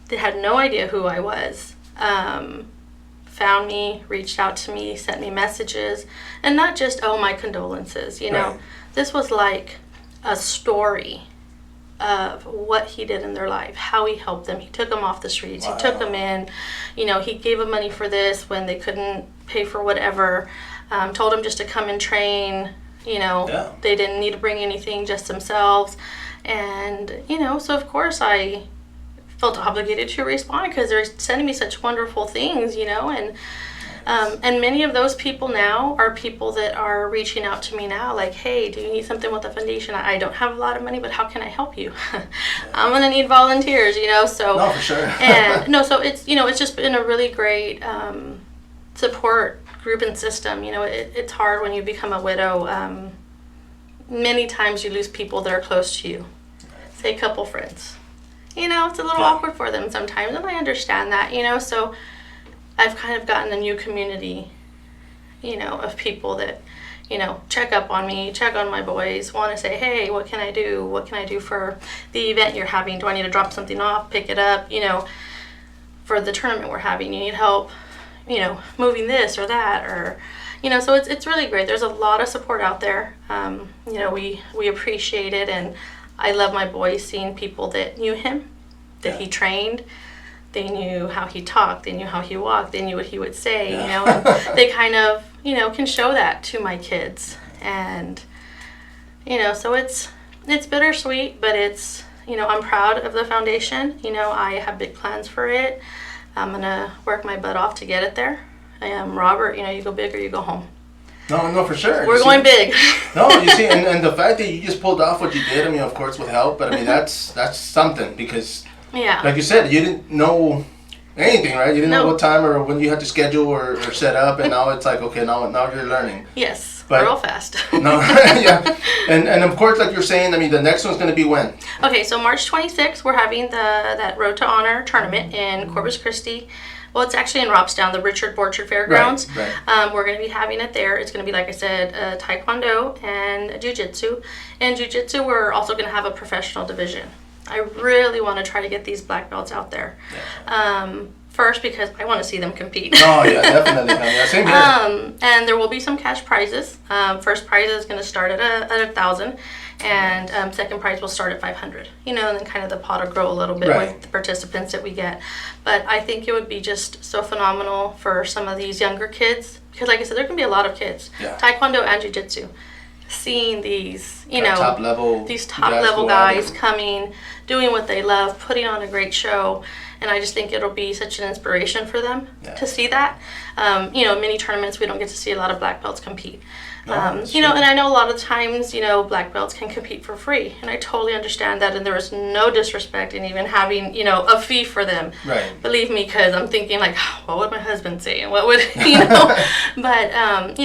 that had no idea who I was, found me, reached out to me, sent me messages, and not just, oh, my condolences, Right. This was like a story of what he did in their life, how he helped them. He took them off the streets. Wow. He took them in. He gave them money for this when they couldn't pay for whatever. Told them just to come and train. They didn't need to bring anything, just themselves. And, so of course I felt obligated to respond because they're sending me such wonderful things, and many of those people now are people that are reaching out to me now, like, hey, do you need something with the foundation? I don't have a lot of money, but how can I help you? I'm gonna need volunteers, so. No, for sure. And no, so it's it's just been a really great support group and system. It's hard when you become a widow. Many times you lose people that are close to you, say a couple friends. It's a little awkward for them sometimes, and I understand that. So I've kind of gotten a new community, of people that, check up on me, check on my boys, want to say, hey, what can I do? What can I do for the event you're having? Do I need to drop something off, pick it up? For the tournament we're having, you need help, moving this or that, or, so it's really great. There's a lot of support out there. We appreciate it, and I love my boys seeing people that knew him, that he trained. They knew how he talked, they knew how he walked, they knew what he would say, and they kind of, can show that to my kids. And, so it's bittersweet, but it's, I'm proud of the foundation. I have big plans for it. I'm going to work my butt off to get it there. Robert, you go big or you go home. No, for sure. We're going big. No, you see, and the fact that you just pulled off what you did, of course with help, but that's something, because like you said, you didn't know anything, right? You didn't know what time or when you had to schedule or set up, and now it's like, okay, now you're learning. Yes, but, real fast. No, yeah. And of course, like you're saying, the next one's going to be when? Okay, so March 26th, we're having that Road to Honor tournament in Corpus Christi. Well, it's actually in Robstown, the Richard Borchard Fairgrounds. Right. We're going to be having it there. It's going to be, like I said, Taekwondo and Jiu-Jitsu. And Jiu-Jitsu, we're also going to have a professional division. I really want to try to get these black belts out there. Yeah. First, because I want to see them compete. Oh, yeah, definitely. Yeah, same here. And there will be some cash prizes. First prize is going to start at $1,000, and second prize will start at $500. And then kind of the pot will grow a little bit with the participants that we get. But I think it would be just so phenomenal for some of these younger kids, because, like I said, there can be a lot of kids. Yeah. Taekwondo and Jiu-Jitsu. Seeing these, top level guys coming, doing what they love, putting on a great show, and I just think it'll be such an inspiration for them to see that. Many tournaments we don't get to see a lot of black belts compete. And I know a lot of times, black belts can compete for free, and I totally understand that, and there is no disrespect in even having, a fee for them. Right. Believe me, because I'm thinking, like, what would my husband say, and what would, but,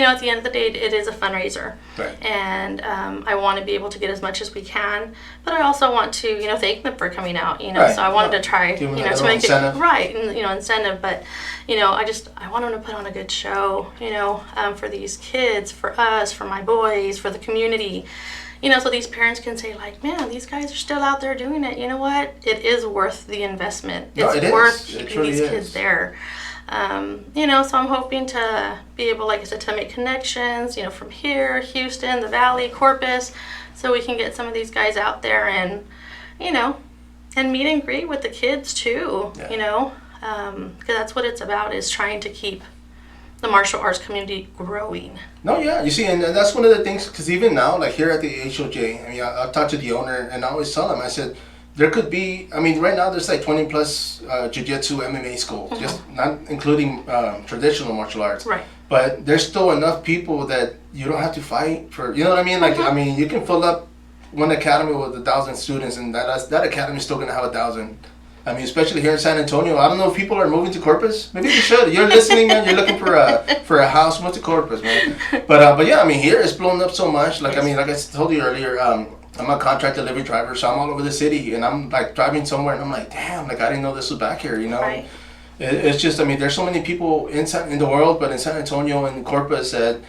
at the end of the day, it is a fundraiser. Right. And I want to be able to get as much as we can, but I also want to, thank them for coming out, Right. So I wanted to try, to make incentive. it, right, and, incentive, but, I want them to put on a good show, for these kids, for us, for my boys, for the community, so these parents can say, like, man, these guys are still out there doing it. You know what? It is worth the investment. It's worth keeping these kids there. So I'm hoping to be able, like I said, to make connections, from here, Houston, the Valley, Corpus, so we can get some of these guys out there and, and meet and greet with the kids too, because that's what it's about, is trying to keep the martial arts community growing. No, yeah, you see, and that's one of the things, because even now, like here at the HOJ, I'll talk to the owner, and I always tell him, I said, there could be, right now there's like 20 plus jiu-jitsu MMA schools, just not including traditional martial arts. Right. But there's still enough people that you don't have to fight for, you know what I mean? Like, I mean, you can fill up one academy with 1,000 students, and that academy is still going to have 1,000. I mean, especially here in San Antonio. I don't know if people are moving to Corpus. Maybe you should. You're listening, man. You're looking for a house. Move to Corpus, man. But yeah, I mean, here it's blown up so much. Like, I mean, like I told you earlier, I'm a contract delivery driver, so I'm all over the city, and I'm like driving somewhere, and I'm like, damn, like I didn't know this was back here, you know. Right. It's just, I mean, there's so many people in the world, but in San Antonio and Corpus that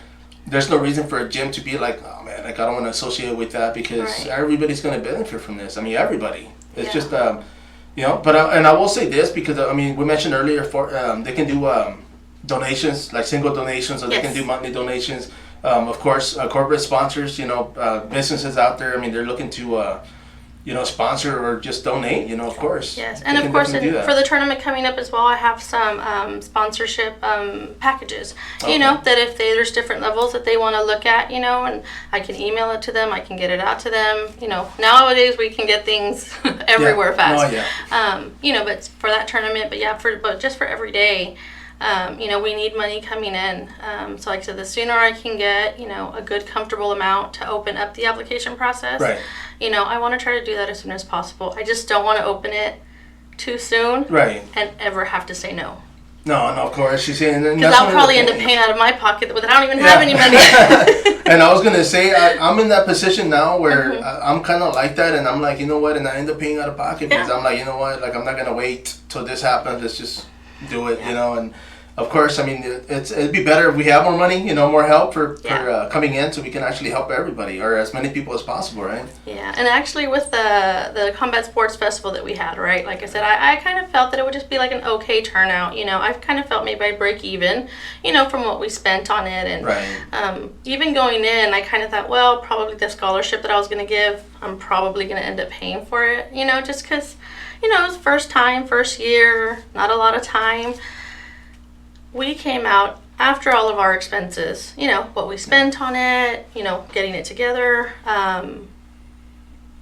there's no reason for a gym to be like, oh man, like I don't want to associate with that because everybody's going to benefit from this. I mean, everybody. It's just, you know, but and I will say this because I mean, we mentioned earlier for they can do donations, like single donations, or they can do monthly donations. Of course, corporate sponsors, you know, businesses out there. I mean, they're looking to you know, sponsor or just donate, you know, of course. Yes, and of course, for the tournament coming up as well, I have some sponsorship packages, you know, that if there's different levels that they want to look at, you know, and I can email it to them, I can get it out to them, you know. Nowadays, we can get things everywhere fast. You know, but for that tournament, but just for every day, you know, we need money coming in. So like I said, the sooner I can get, you know, a good, comfortable amount to open up the application process, you know, I want to try to do that as soon as possible. I just don't want to open it too soon and ever have to say no. No, of course. She's saying, because I'll probably end up paying out of my pocket when I don't even have any money. And I was going to say, I'm in that position now where I'm kind of like that, and I'm like, you know what, and I end up paying out of pocket because I'm like, you know what, like I'm not going to wait till this happens. Let's just do it, you know. And of course, I mean, it'd be better if we have more money, you know, more help for coming in, so we can actually help everybody or as many people as possible, right? Yeah, and actually with the Combat Sports Festival that we had, right? Like I said, I kind of felt that it would just be like an okay turnout, you know. I kind of felt maybe I'd break even, you know, from what we spent on it. And even going in, I kind of thought, well, probably the scholarship that I was going to give, I'm probably going to end up paying for it, you know, just because, you know, it was first year, not a lot of time. We came out after all of our expenses, you know, what we spent on it, you know, getting it together,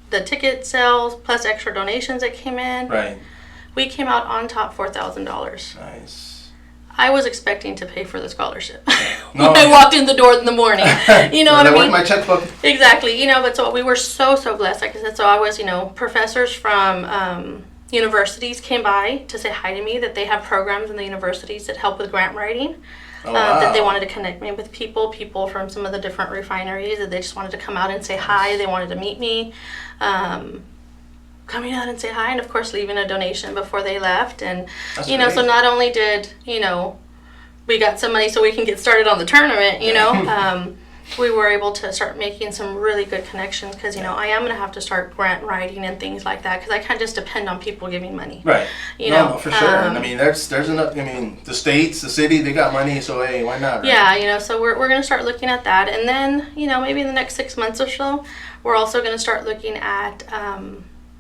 the ticket sales, plus extra donations that came in. We came out on top $4,000. Nice. I was expecting to pay for the scholarship when I walked in the door in the morning. You know what I mean? My checkbook. Exactly. You know, but so we were so blessed. Like I said, so I was, you know, professors from universities came by to say hi to me, that they have programs in the universities that help with grant writing. That they wanted to connect me with people from some of the different refineries, that they just wanted to come out and say hi. They wanted to meet me, coming out and say hi, and of course leaving a donation before they left. And that's you know, so not only did, you know, we got some money so we can get started on the tournament, you know, we were able to start making some really good connections, because, you know, I am going to have to start grant writing and things like that, because I can't just depend on people giving money. You know? No, for sure. And I mean, there's enough, I mean, the states, the city, they got money, so hey, why not? Right? Yeah, you know, so we're going to start looking at that. And then, you know, maybe in the next 6 months or so, we're also going to start looking at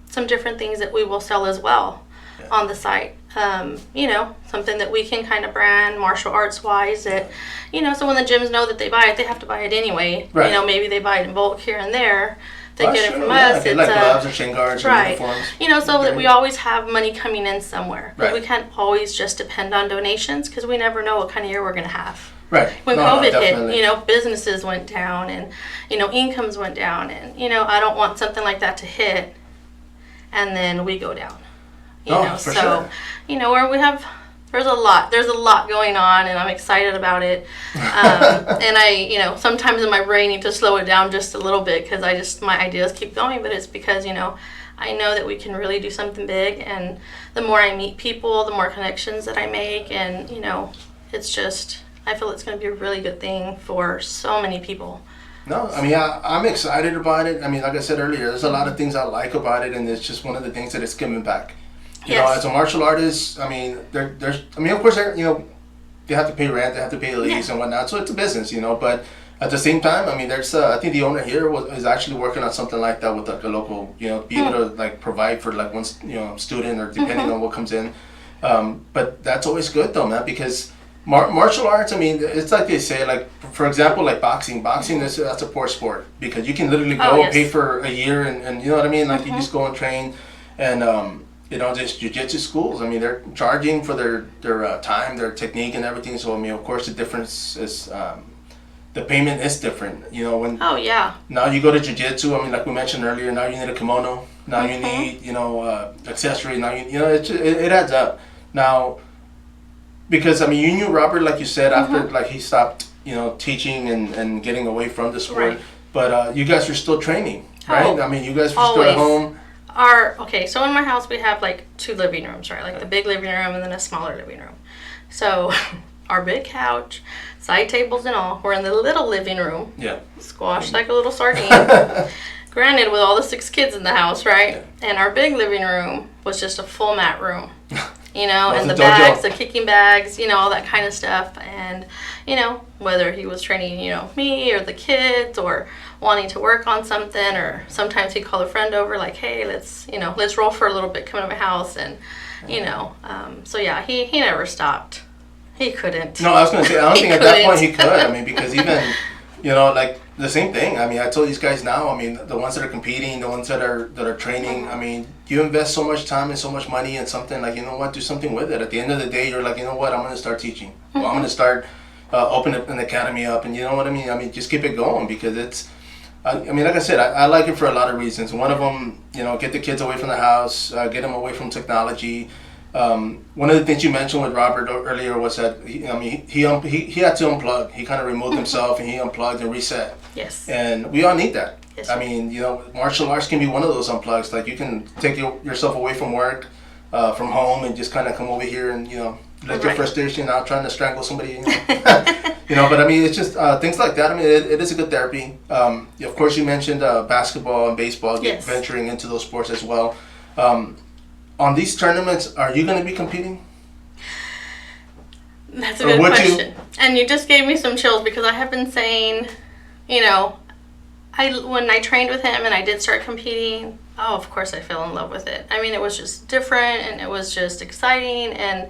some different things that we will sell as well on the site. You know, something that we can kind of brand martial arts wise, that, you know, so when the gyms know that they buy it, they have to buy it anyway. You know, maybe they buy it in bulk here and there. They get it from us. It's like gloves and shin guards and uniforms. You know, so that we always have money coming in somewhere. But we can't always just depend on donations, because we never know what kind of year we're going to have. When COVID hit, you know, businesses went down, and, you know, incomes went down, and, you know, I don't want something like that to hit and then we go down. You know, so, you know, where we have, there's a lot going on, and I'm excited about it. And I, you know, sometimes in my brain need to slow it down just a little bit, because my ideas keep going, but it's because, you know, I know that we can really do something big, and the more I meet people, the more connections that I make, and, you know, it's just, I feel it's going to be a really good thing for so many people. No, I mean, I'm excited about it. I mean, like I said earlier, there's a lot of things I like about it, and it's just one of the things that it's giving back. You know, as a martial artist, I mean, there's, I mean, of course, you know, they have to pay rent, they have to pay lease and whatnot, so it's a business, you know, but at the same time, I mean, there's, I think the owner here is actually working on something like that with like a local, you know, be able to like provide for like one, you know, student, or depending on what comes in. But that's always good though, man, because martial arts, I mean, it's like they say, like, for example, like boxing. Boxing, that's a poor sport, because you can literally go and pay for a year, and you know what I mean? Like, you just go and train, and, you know, just jiu-jitsu schools, I mean, they're charging for their time, their technique and everything. So, I mean, of course, the difference is, the payment is different. You know, when Oh yeah. now you go to jiu-jitsu, I mean, like we mentioned earlier, now you need a kimono. Now you need, accessories. Now it adds up. Now, because I mean, you knew Robert, like you said, after like he stopped, teaching and getting away from the sport. Right. But you guys were still training, right? Oh, I mean, you guys were still at home. So in my house we have like 2 living rooms, right? Like the big living room and then a smaller living room. So our big couch, side tables and all, we're in the little living room. Yeah. Squashed like a little sardine. Granted, with all the 6 kids in the house, right? Yeah. And our big living room was just a full mat room. And the bags, the kicking bags, all that kind of stuff. And, whether he was training, me or the kids or wanting to work on something, or sometimes he'd call a friend over like, hey, let's roll for a little bit, come to my house. And, so yeah, he never stopped. He couldn't. No, I was going to say, I don't think at that point he could. I mean, because even, like the same thing. I mean, I told these guys now, I mean, the ones that are competing, the ones that are training, I mean, you invest so much time and so much money in something, like, do something with it. At the end of the day, you're like, I'm going to start teaching. Well, I'm going to start opening an academy up, and you know what I mean? I mean, just keep it going, because it's, I mean, like I said, I like it for a lot of reasons. One of them, get the kids away from the house, get them away from technology. One of the things you mentioned with Robert earlier was that he had to unplug. He kind of removed himself, and he unplugged and reset. Yes. And we all need that. Yes. I mean, martial arts can be one of those unplugs. Like, you can take yourself away from work, from home, and just kind of come over here and let your frustration out trying to strangle somebody. But I mean, it's just things like that. I mean, it is a good therapy. Of course, you mentioned basketball and baseball, venturing into those sports as well. On these tournaments, are you going to be competing? That's a good question. And you just gave me some chills, because I have been saying, when I trained with him and I did start competing, of course I fell in love with it. I mean, it was just different, and it was just exciting, and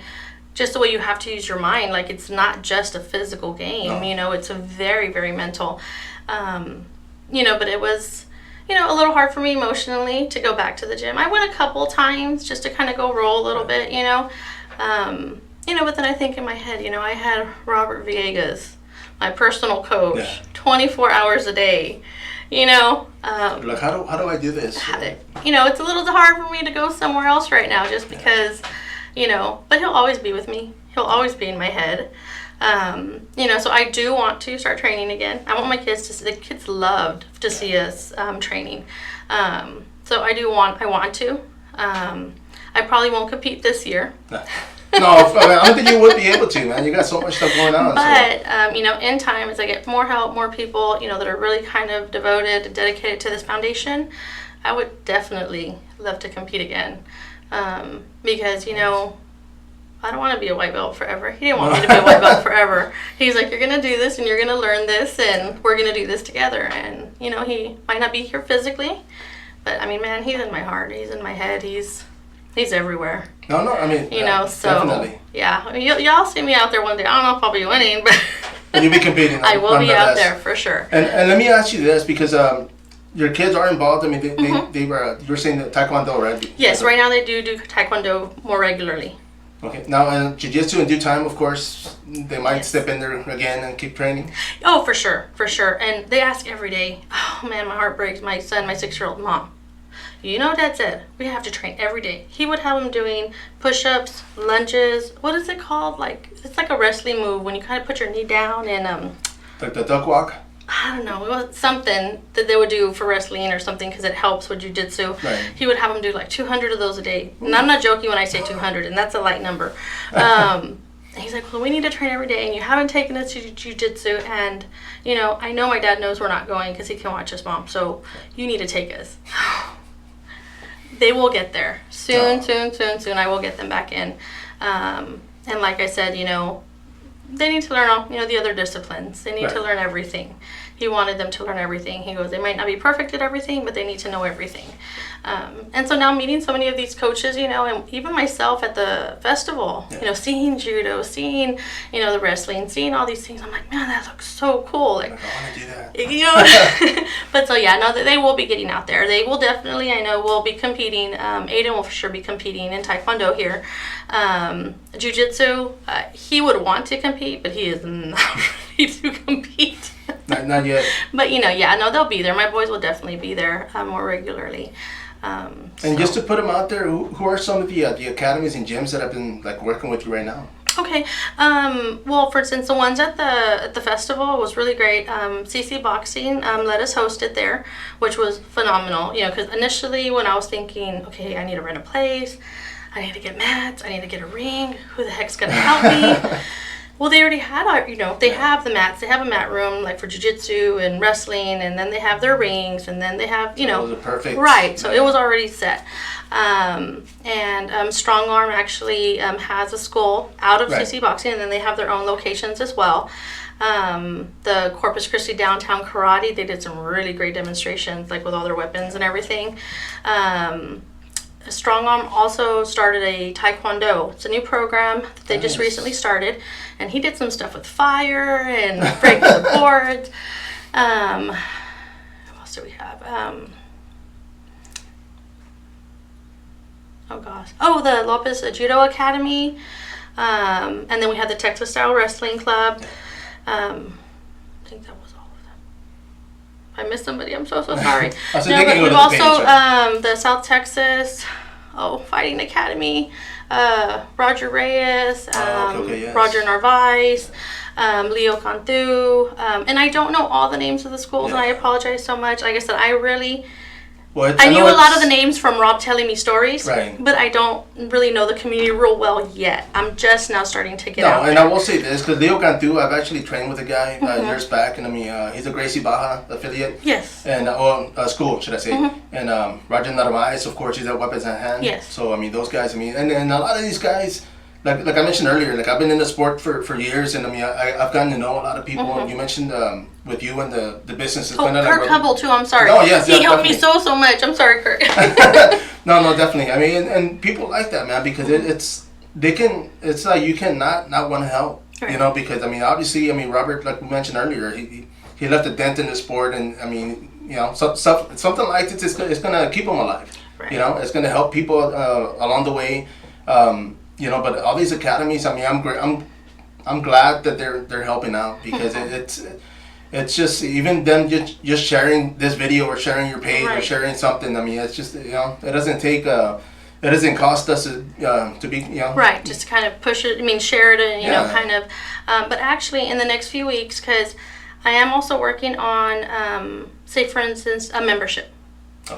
just the way you have to use your mind. Like, it's not just a physical game, it's a very, very mental. But it was, a little hard for me emotionally to go back to the gym. I went a couple times just to kind of go roll a little bit, but then I think in my head, I had Robert Villegas, my personal coach, 24 hours a day, like, how do I do this? It's a little hard for me to go somewhere else right now, just because, but he'll always be with me. He'll always be in my head. So I do want to start training again. I want my kids the kids loved to see us training. So I want to. I probably won't compete this year. No, I don't think you would be able to, man. You got so much stuff going on. But, in time, as I get more help, more people, that are really kind of devoted and dedicated to this foundation, I would definitely love to compete again. Because, I don't want to be a white belt forever. He didn't want me to be a white belt forever. He's like, you're going to do this, and you're going to learn this, and we're going to do this together. And, he might not be here physically, but, I mean, man, he's in my heart. He's in my head. He's everywhere. No, I mean, so, definitely. Yeah. I mean, y'all see me out there one day. I don't know if I'll be winning, but you'll be competing. I will be out there for sure. And let me ask you this, because your kids are involved. I mean, they were, you were saying that Taekwondo, right? Yes, right now they do Taekwondo more regularly. Okay. Now, jiu-jitsu in due time, of course, they might step in there again and keep training. Oh, for sure. And they ask every day, oh man, my heart breaks. My son, my 6-year-old, Mom, Dad said we have to train every day. He would have him doing push-ups, lunges. What is it called? Like, it's like a wrestling move when you kind of put your knee down and like the duck walk. I don't know. It was something that they would do for wrestling or something, because it helps with jiu-jitsu. Right. He would have him do like 200 of those a day. And I'm not joking when I say 200, and that's a light number. He's like, well, we need to train every day, and you haven't taken us to jiu-jitsu, and I know my dad knows we're not going because he can watch us, Mom. So you need to take us. They will get there soon. I will get them back in. And like I said, they need to learn all, the other disciplines. They need to learn everything. He wanted them to learn everything. He goes, they might not be perfect at everything, but they need to know everything. And so now meeting so many of these coaches, and even myself at the festival, seeing judo, seeing, the wrestling, seeing all these things, I'm like, man, that looks so cool. Like, I want to do that. But so, they will be getting out there. They will definitely, I know, will be competing. Aiden will for sure be competing in Taekwondo here. Jiu-Jitsu, he would want to compete, but he is not ready to compete. Not yet. But no, they'll be there. My boys will definitely be there more regularly. And just to put them out there, who are some of the academies and gyms that have been like working with you right now? Okay. Well, for instance, the ones at the festival was really great. CC Boxing let us host it there, which was phenomenal. Because initially when I was thinking, okay, I need to rent a place, I need to get mats, I need to get a ring. Who the heck's gonna help me? Well, they already had they have the mats. They have a mat room like for jiu-jitsu and wrestling, and then they have their rings, and then they have Those are perfect. Right. So it was already set. And Strong Arm actually has a school out of CC Boxing, and then they have their own locations as well. The Corpus Christi downtown karate, they did some really great demonstrations, like with all their weapons and everything. Strong Arm also started a Taekwondo. It's a new program that they just recently started, and he did some stuff with fire and breaking the boards. What else do we have? The Lopez Judo Academy, and then we had the Texas Style Wrestling Club. I think that was all of them. If I missed somebody, I'm so sorry. But we've also the South Texas Fighting Academy, Roger Reyes, yes. Roger Narvaez, Leo Cantu, and I don't know all the names of the schools, and I apologize so much. Like I said, I knew a lot of the names from Rob telling me stories, but I don't really know the community real well yet. I'm just now starting to get out there. I will say this, because Leo Cantu, I've actually trained with a guy years back, and he's a Gracie Baja affiliate. Yes. And, school, should I say. And Roger Narvaez, of course, he's at Weapons at Hand. Yes. So, those guys, and a lot of these guys, like I mentioned earlier, like I've been in the sport for years, and I've gotten to know a lot of people. You mentioned with you and the business is kind of Kirk Hubble too. I'm sorry. Oh yes, he helped me so much. I'm sorry, Kirk. No, definitely. And people like that, man, because it's like you cannot not want to help, because obviously, Robert, like we mentioned earlier, he left a dent in the sport, and something like this is gonna keep him alive. Right. It's gonna help people along the way. But all these academies, I'm glad that they're helping out, because it's just, even them just sharing this video or sharing your page or sharing something. It's just it doesn't cost us to be right, just to kind of push it. Share it and kind of. But actually, in the next few weeks, because I am also working on, say for instance, a membership.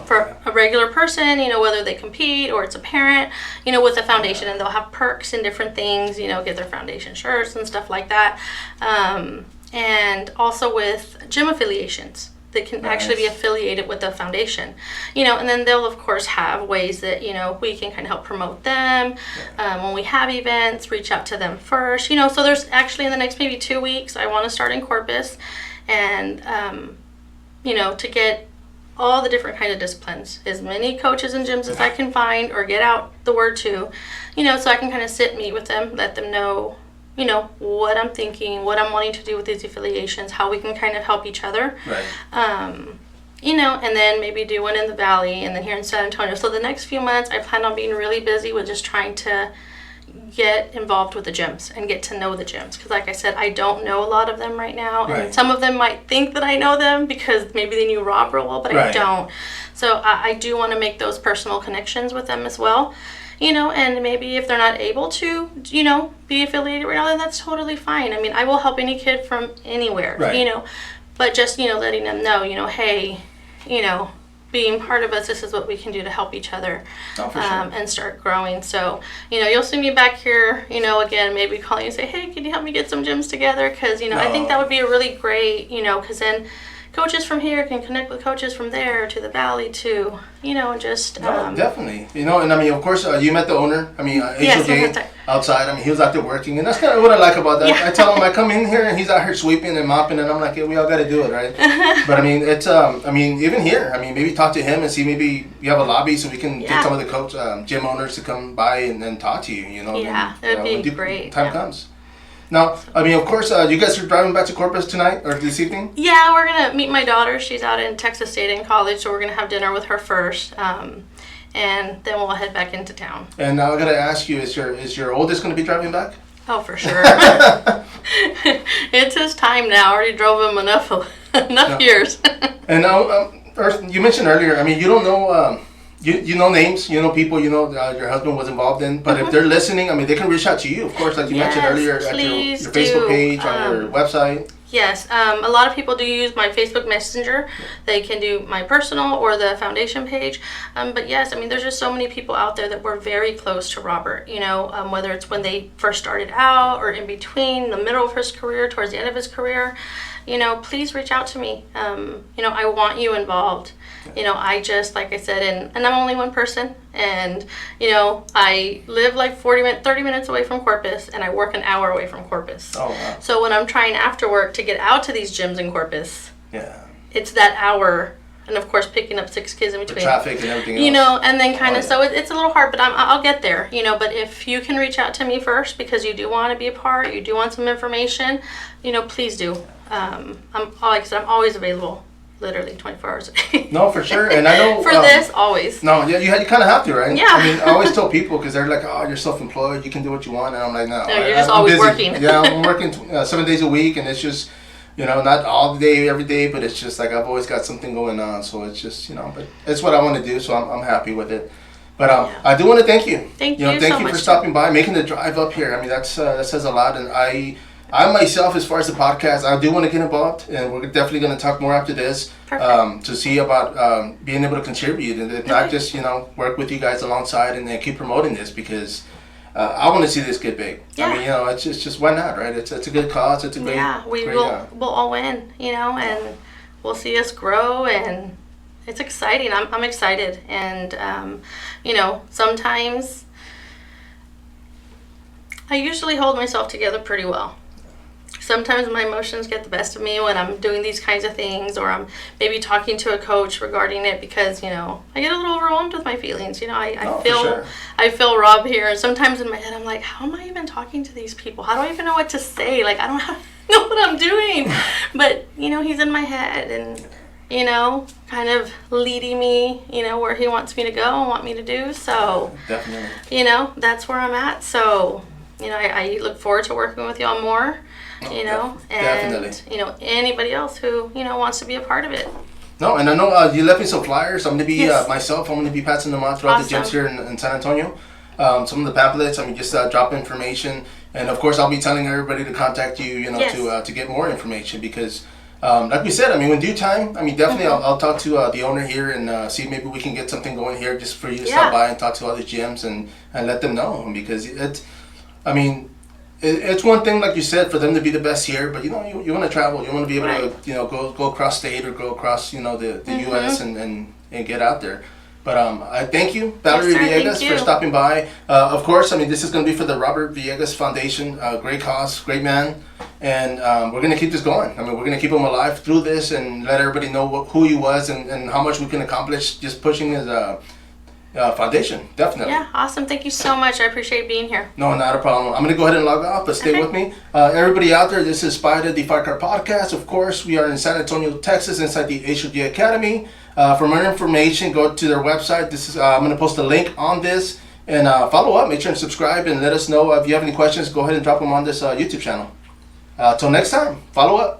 For a regular person, whether they compete or it's a parent, with a foundation, and they'll have perks and different things, get their foundation shirts and stuff like that. And also with gym affiliations that can actually be affiliated with the foundation, and then they'll of course have ways that, we can kind of help promote them. When we have events, reach out to them first, so there's actually in the next maybe 2 weeks, I want to start in Corpus, and, to get all the different kind of disciplines, as many coaches and gyms as I can find or get out the word to, so I can kind of meet with them, let them know, what I'm thinking, what I'm wanting to do with these affiliations, how we can kind of help each other. Right. And then maybe do one in the Valley and then here in San Antonio. So the next few months, I plan on being really busy with just trying to get involved with the gyms and get to know the gyms, because like I said, I don't know a lot of them right now, and some of them might think that I know them because maybe they knew Rob real well, but I don't. So I do want to make those personal connections with them as well, and maybe if they're not able to be affiliated right now, then that's totally fine. I will help any kid from anywhere, but just letting them know, hey, being part of us, this is what we can do to help each other, and start growing. So, you'll see me back here, again, maybe calling you and say, hey, can you help me get some gyms together? Because, I think that would be a really great, because then coaches from here can connect with coaches from there to the Valley too, just... definitely. And of course, you met the owner, HOJ, outside. He was out there working, and that's kind of what I like about that. Yeah. I tell him, I come in here, and he's out here sweeping and mopping, and I'm like, we all got to do it, right? But, it's, even here, maybe talk to him and see, maybe you have a lobby so we can get some of the gym owners to come by and then talk to you, Yeah, that would be great. Time comes. Now, of course, you guys are driving back to Corpus tonight or this evening? Yeah, we're going to meet my daughter. She's out in Texas State in college, so we're going to have dinner with her first, and then we'll head back into town. And now I got to ask you, is your oldest going to be driving back? Oh, for sure. It's his time now. I already drove him enough Enough years. And now, you mentioned earlier, I mean, you don't know, you know names, you know people, you know your husband was involved in, but if they're listening, I mean, they can reach out to you, of course, like you mentioned earlier, at your Facebook page, on your website. Yes, a lot of people do use my Facebook Messenger. They can do my personal or the foundation page. But yes, I mean, there's just so many people out there that were very close to Robert, you know, whether it's when they first started out or in between, the middle of his career, towards the end of his career. You know, please reach out to me. You know, I want you involved. You know, I just, like I said, and I'm only one person. And, you know, I live like 30 minutes away from Corpus, and I work an hour away from Corpus. Oh, wow. So when I'm trying after work to get out to these gyms in Corpus, it's that hour. And, of course, picking up 6 kids in between. The traffic and everything else. You know, and then kind of, so it's a little hard, but I'll get there, you know. But if you can reach out to me first because you do want to be a part, you do want some information, you know, please do. Like I said, I'm always available, literally 24 hours a day. No, for sure. And I know... for this, always. No, yeah, you kind of have to, right? Yeah. I mean, I always tell people, because they're like, oh, you're self-employed, you can do what you want. And I'm like, no. You're just always busy. working. Yeah, I'm working 7 days a week, and it's just... You know, not all the day, every day, but it's just like I've always got something going on. So it's just, you know, but it's what I want to do. So I'm happy with it. But I do want to thank you. Thank you Thank so you much for stopping by, making the drive up here. I mean, that says a lot. And I myself, as far as the podcast, I do want to get involved. And we're definitely going to talk more after this to see about being able to contribute. And not just, you know, work with you guys alongside and then keep promoting this because... I want to see this get big. Yeah. I mean, you know, it's just why not, right? It's a good cause. It's a great. Yeah, we'll all win, you know, and we'll see us grow, and it's exciting. I'm excited, and you know, sometimes I usually hold myself together pretty well. Sometimes my emotions get the best of me when I'm doing these kinds of things, or I'm maybe talking to a coach regarding it because, you know, I get a little overwhelmed with my feelings. You know, I feel Rob here, and sometimes in my head I'm like, how am I even talking to these people? How do I even know what to say? Like, I don't know what I'm doing. But, you know, he's in my head and, you know, kind of leading me, you know, where he wants me to go and want me to do. So, definitely. You know, that's where I'm at. So, you know, I look forward to working with y'all more. You know, and you know, anybody else who, you know, wants to be a part of it. No, and I know you left me some flyers. I'm going to be, myself, I'm going to be passing them out throughout the gyms here in San Antonio. Some of the pamphlets, I mean, just drop information. And, of course, I'll be telling everybody to contact you, you know, to get more information because, like we said, I mean, in due time, I mean, definitely I'll talk to the owner here and see maybe we can get something going here just for you to stop by and talk to other gyms and let them know because it's one thing, like you said, for them to be the best here, but you know, you want to travel, you want to be able to, you know, go across state or go across, you know, the U.S. and get out there. But I thank you, Valerie Villegas, for stopping by. Of course, I mean, this is going to be for the Robert Villegas Foundation. Great cause, great man, and we're going to keep this going. I mean, we're going to keep him alive through this and let everybody know who he was and how much we can accomplish just pushing his foundation, definitely. Yeah, awesome. Thank you so much. I appreciate being here. No, not a problem. I'm going to go ahead and log off, but stay with me. Everybody out there, this is Spider, the Fight Car Podcast. Of course, we are in San Antonio, Texas, inside the HOG Academy. For more information, go to their website. This is I'm going to post a link on this. And follow up. Make sure and subscribe and let us know if you have any questions. Go ahead and drop them on this YouTube channel. Till next time, follow up.